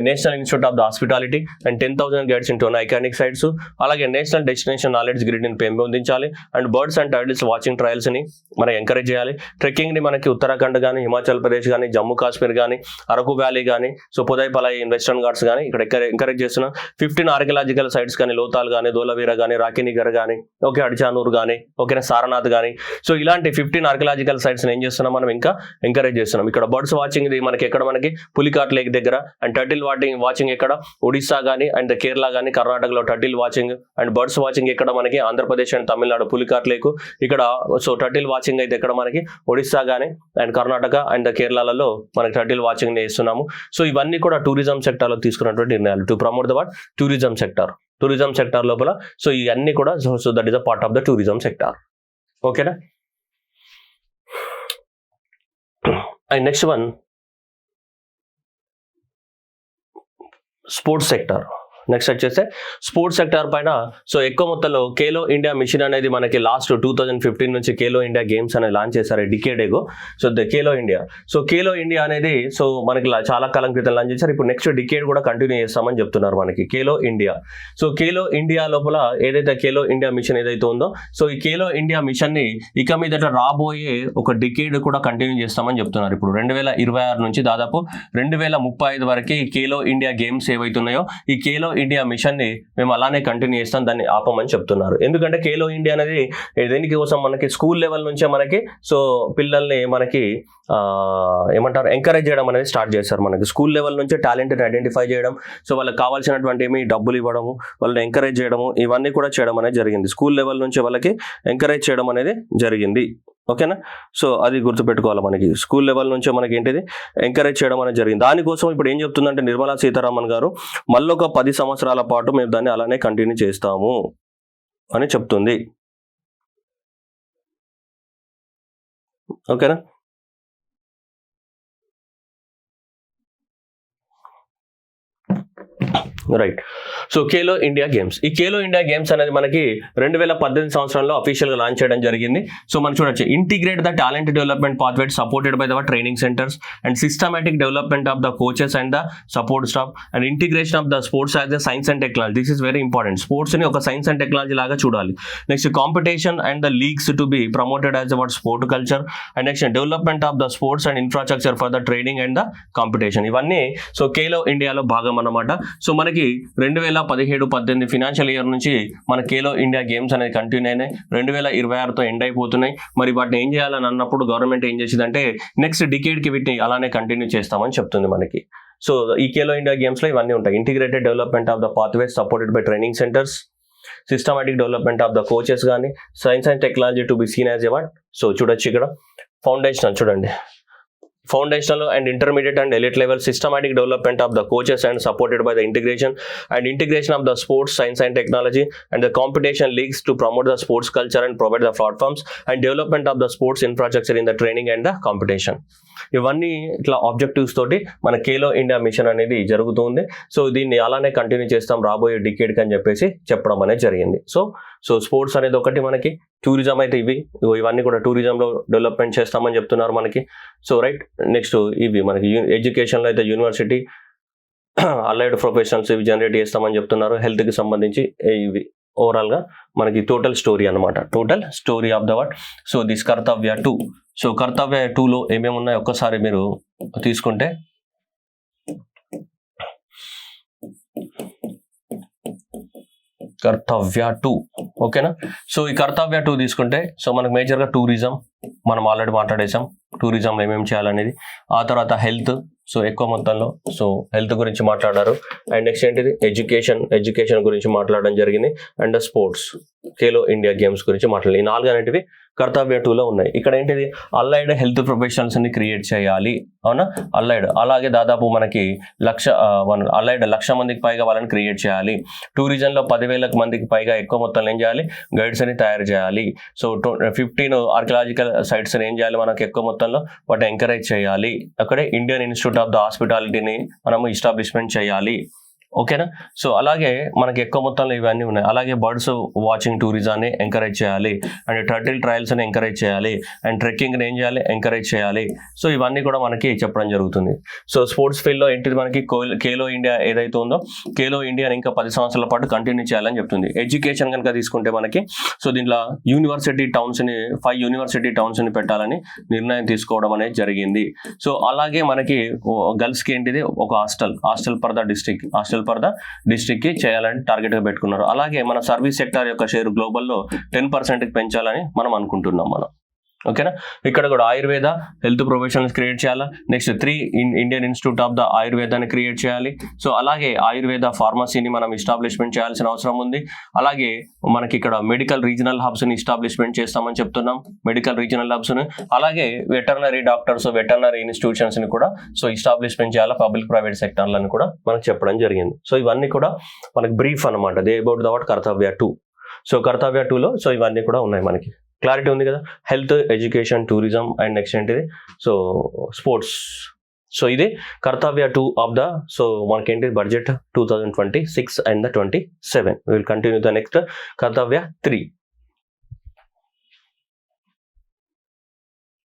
National institute of the hospitality and 10,000 guides into iconic sites, అలాగే నేషనల్ డెస్టినేషన్ నాలెడ్జ్ గ్రిడ్ ని పెంపొందించాలి, and birds and titles watching trails ని మనం ఎంకరేజ్ చేయాలి. ట్రెక్కింగ్ ని మనకి ఉత్తరాఖండ్ కానీ, హిమాచల్ ప్రదేశ్ కానీ, జమ్మూ కాశ్మీర్ కానీ, అరకు వ్యాలీ కానీ, సో పుదైపలై వెస్టర్న్ ఘాట్స్ కానీ ఇక్కడ ఎంకరేజ్ చేస్తున్నాం. 15 ఆర్కియలాజికల్ సైట్స్ కానీ, లోతాల్ కానీ, ధోలవీర కానీ, రాకినిగర్ కానీ, ఓకే అడిచానూర్ కానీ, ఓకేనా సారనాథ్ కానీ, సో ఇలాంటి 15 ఆర్కియలాజికల్ సైట్స్ ఏం చేస్తున్నాం మనం ఇంకా ఎంకరేజ్ చేస్తున్నాం. ఇక్కడ బర్డ్స్ వాచింగ్ ఇది మనకి ఎక్కడ మనకి పులికాట్ లేక్ దగ్గర, అండ్ టర్టిల్ వాచింగ్ ఎక్కడ ఒడిస్సా కానీ అండ్ కేరళ కానీ, కర్ణాటకలో turtle watching and birds watching ఎక్కడ మనకి ఆంధ్రప్రదేశ్ అండ్ తమిళనాడు పులికాట్ లేక్ ఇక్కడ. సో టర్టిల్ వాచింగ్ అయితే ఎక్కడ మనకి ఒడిస్సా కానీ అండ్ కర్ణాటక అండ్ కేరళలో మనకి టర్టిల్ వాచింగ్ చేస్తున్నాము. సో ఇవన్నీ కూడా టూరిజం సెక్టార్లో తీసుకున్నటువంటి నిర్ణయాలు to promote the what tourism sector లోపల. సో ఇవన్నీ కూడా so that is a part of the tourism sector. ఓకేనా? And next one sports sector. Next వచ్చేస్తే స్పోర్ట్స్ సెక్టార్ పైన సో ఎక్కువ మొత్తంలో ఖేలో ఇండియా మిషన్ అనేది మనకి లాస్ట్ 2015 నుంచి ఖేలో ఇండియా గేమ్స్ అనేది లాంచ్ చేశారు డికేడ్ ఎగో. సో ఖేలో ఇండియా అనేది సో మనకి చాలా కాలం క్రితం లాంచ్ చేశారు. ఇప్పుడు నెక్స్ట్ డికేడ్ కూడా కంటిన్యూ చేస్తామని చెప్తున్నారు మనకి Khelo India. So Khelo India లోపల ఏదైతే ఖేలో ఇండియా మిషన్ ఏదైతే ఉందో, సో ఈ ఖేలో ఇండియా మిషన్ ని ఇక మీదట రాబోయే ఒక డికేడ్ కూడా కంటిన్యూ చేస్తామని చెప్తున్నారు. ఇప్పుడు 2026 నుంచి దాదాపు 2035 వరకు ఖేలో ఇండియా గేమ్స్ ఏవైతున్నాయో ఈ ఖేలో ఇండియా మిషన్ ని మేము అలానే కంటిన్యూ చేస్తాం, దాన్ని ఆపమని చెప్తున్నారు. ఎందుకంటే ఖేలో ఇండియా అనేది దేనికి కోసం మనకి స్కూల్ లెవెల్ నుంచే మనకి సో పిల్లల్ని మనకి ఏమంటారు ఎంకరేజ్ చేయడం అనేది స్టార్ట్ చేస్తారు. మనకి స్కూల్ లెవెల్ నుంచే టాలెంట్ని ఐడెంటిఫై చేయడం, సో వాళ్ళకి కావాల్సినటువంటి ఏమి డబ్బులు ఇవ్వడము, వాళ్ళని ఎంకరేజ్ చేయడము, ఇవన్నీ కూడా చేయడం అనేది జరిగింది. స్కూల్ లెవెల్ నుంచి వాళ్ళకి ఎంకరేజ్ చేయడం అనేది జరిగింది. ఓకేనా? సో అది గుర్తుపెట్టుకోవాలి. మనకి స్కూల్ లెవెల్ నుంచే మనకి ఏంటిది ఎంకరేజ్ చేయడం అనేది జరిగింది. దానికోసం ఇప్పుడు ఏం చెప్తుందంటే నిర్మలా సీతారామన్ గారు మళ్ళొక 10 సంవత్సరాల పాటు మేము దాన్ని అలానే కంటిన్యూ చేస్తాము అని చెప్తుంది. ఓకేనా? Right. So Khelo India games, ఈ ఖేలో ఇండియా గేమ్స్ అనేది మనకి 2018 సంవత్సరంలో అఫీషియల్ గా లాంచ్ చేయడం జరిగింది. సో మనం చూడొచ్చు integrate the talent development pathway supported by the training centres and systematic development of the coaches and the support staff and integration of the sports as the science and technology. This is very important. Sports ని ఒక సైన్స్ అండ్ టెక్నాలజీ లాగా చూడాలి. Next competition and the leagues to be promoted as about sport culture and next development of the sports and infrastructure for the training and the competition. ఇవన్నీ సో ఖేలో ఇండియాలో భాగం అన్నమాట. సో మనకి 2017-18 ఫినాన్షియల్ ఇయర్ నుంచి మన ఖేలో ఇండియా గేమ్స్ అనేది కంటిన్యూ అయినాయి. 2026తో ఎండ్ అయిపోతున్నాయి. మరి వాటిని ఏం చేయాలని అన్నప్పుడు గవర్నమెంట్ ఏం చేసిందంటే నెక్స్ట్ డికేడ్ కి వీటిని అలానే కంటిన్యూ చేస్తామని చెప్తుంది మనకి. సో ఈ ఖేలో ఇండియా గేమ్స్ లో ఇవన్నీ ఉంటాయి. Integrated development of the pathways supported by training centres, systematic development of the coaches కానీ, science and technology to be seen as a what. So చూడొచ్చు ఇక్కడ ఫౌండేషనల్ చూడండి, foundational and intermediate and elite level systematic development of the coaches and supported by the integration of the sports science and technology and the competition leagues to promote the sports culture and provide the platforms and development of the sports infrastructure in the training and the competition. ఇవన్నీ ఇట్లా ఆబ్జెక్టివ్స్ తోటి మన ఖేలో ఇండియా మిషన్ అనేది జరుగుతుంది. సో దీన్ని అలానే కంటిన్యూ చేస్తాం రాబోయే డికేడ్కి అని చెప్పేసి చెప్పడం అనేది జరిగింది. సో స్పోర్ట్స్ అనేది ఒకటి, మనకి టూరిజం అయితే ఇవన్నీ కూడా టూరిజంలో డెవలప్మెంట్ చేస్తామని చెప్తున్నారు మనకి. So right. నెక్స్ట్ ఇవి మనకి ఎడ్యుకేషన్లో అయితే యూనివర్సిటీ అలైడ్ ప్రొఫెషనల్స్ ఇవి జనరేట్ చేస్తామని చెప్తున్నారు. హెల్త్కి సంబంధించి ఇవి ఓవరాల్గా మనకి టోటల్ స్టోరీ అనమాట. Total story of the what. So this కర్తవ్య 2. సో కర్తవ్య 2లో ఏమేమి ఉన్నాయో ఒక్కసారి మీరు తీసుకుంటే కర్తవ్య 2 ఓకేనా. సో ఈ కర్తవ్య 2 తీసుకుంటే సో మనకు మేజర్గా టూరిజం మనం ఆల్రెడీ మాట్లాడేసాం, టూరిజంలో ఏమేమి చేయాలనేది. ఆ తర్వాత హెల్త్, సో ఎక్కువ మొత్తంలో సో హెల్త్ గురించి మాట్లాడారు. అండ్ నెక్స్ట్ ఏంటిది ఎడ్యుకేషన్ గురించి మాట్లాడడం జరిగింది. And sports Khelo India games గురించి మాట్లాడాలి. ఈ 4 అనేటివి కర్తవ్య 2లో ఉన్నాయి. ఇక్కడ ఏంటిది అల్లైడ్ హెల్త్ ప్రొఫెషనల్స్ ని క్రియేట్ చేయాలి, అవునా. అల్లైడ్ అలాగే దాదాపు మనకి 1,00,000 మందికి పైగా వాళ్ళని క్రియేట్ చేయాలి. టూరిజంలో 10,000 మందికి పైగా ఎక్కువ మొత్తంలో ఏం చేయాలి గైడ్స్ అని తయారు చేయాలి. సో 15 ఆర్కియలాజికల్ సైట్స్ ఏం చేయాలి, మనకి ఎక్కువ మొత్తంలో వాటిని ఎంకరేజ్ చేయాలి. అక్కడే ఇండియన్ ఇన్స్టిట్యూట్ ఆఫ్ ద హాస్పిటాలిటీని మనము ఎస్టాబ్లిష్మెంట్ చేయాలి. ఓకేనా. సో అలాగే మనకి ఎక్కువ మొత్తంలో ఇవన్నీ ఉన్నాయి. అలాగే బర్డ్స్ వాచింగ్ టూరిజాన్ని ఎంకరేజ్ చేయాలి, అండ్ టర్టిల్ ట్రయల్స్ని ఎంకరేజ్ చేయాలి, అండ్ ట్రెక్కింగ్ని ఏం చేయాలి, ఎంకరేజ్ చేయాలి. సో ఇవన్నీ కూడా మనకి చెప్పడం జరుగుతుంది. సో స్పోర్ట్స్ ఫీల్డ్లో ఏంటిది, మనకి ఖేలో ఇండియా ఏదైతే ఉందో ఖేలో ఇండియాని ఇంకా 10 సంవత్సరాల పాటు కంటిన్యూ చేయాలని చెప్తుంది. ఎడ్యుకేషన్ కనుక తీసుకుంటే మనకి సో దీంట్లో యూనివర్సిటీ టౌన్స్ని 5 యూనివర్సిటీ టౌన్స్ని పెట్టాలని నిర్ణయం తీసుకోవడం అనేది జరిగింది. సో అలాగే మనకి గర్ల్స్కి ఏంటిది ఒక హాస్టల్ ఫర్ ద డిస్ట్రిక్ట్ కి చేయాలని టార్గెట్ గా పెట్టుకున్నారు. అలాగే మన సర్వీస్ సెక్టార్ యొక్క షేర్ గ్లోబల్లో 10% పెంచాలని మనం అనుకుంటున్నాం మనం. ఓకేనా. ఇక్కడ కూడా ఆయుర్వేద హెల్త్ ప్రొఫెషనల్స్ క్రియేట్ చేయాలా. Next 3 Indian institute of the ఆయుర్వేదాన్ని క్రియేట్ చేయాలి. సో అలాగే ఆయుర్వేద ఫార్మసీని మనం ఎస్టాబ్లిష్మెంట్ చేయాల్సిన అవసరం ఉంది. అలాగే మనకి ఇక్కడ మెడికల్ రీజనల్ హబ్స్ని ఎస్టాబ్లిష్మెంట్ చేస్తామని చెప్తున్నాం, మెడికల్ రీజనల్ హబ్స్ని. అలాగే వెటర్నరీ డాక్టర్స్, వెటర్నరీ ఇన్స్టిట్యూషన్స్ని కూడా సో ఎస్టాబ్లిష్మెంట్ చేయాలా, పబ్లిక్ ప్రైవేట్ సెక్టార్లను కూడా మనకు చెప్పడం జరిగింది. సో ఇవన్నీ కూడా మనకి బ్రీఫ్ అనమాట, దే అబౌట్ ద వాట్ కర్తవ్య 2. సో కర్తవ్య 2లో సో ఇవన్నీ కూడా ఉన్నాయి. మనకి క్లారిటీ ఉంది కదా. Health, education, tourism and next ఏంటిది సో స్పోర్ట్స్. సో ఇది కర్తవ్య 2 ఆఫ్ ద సో మనకేంటి budget 2026 and the 27. Will continue the next కర్తవ్య 3.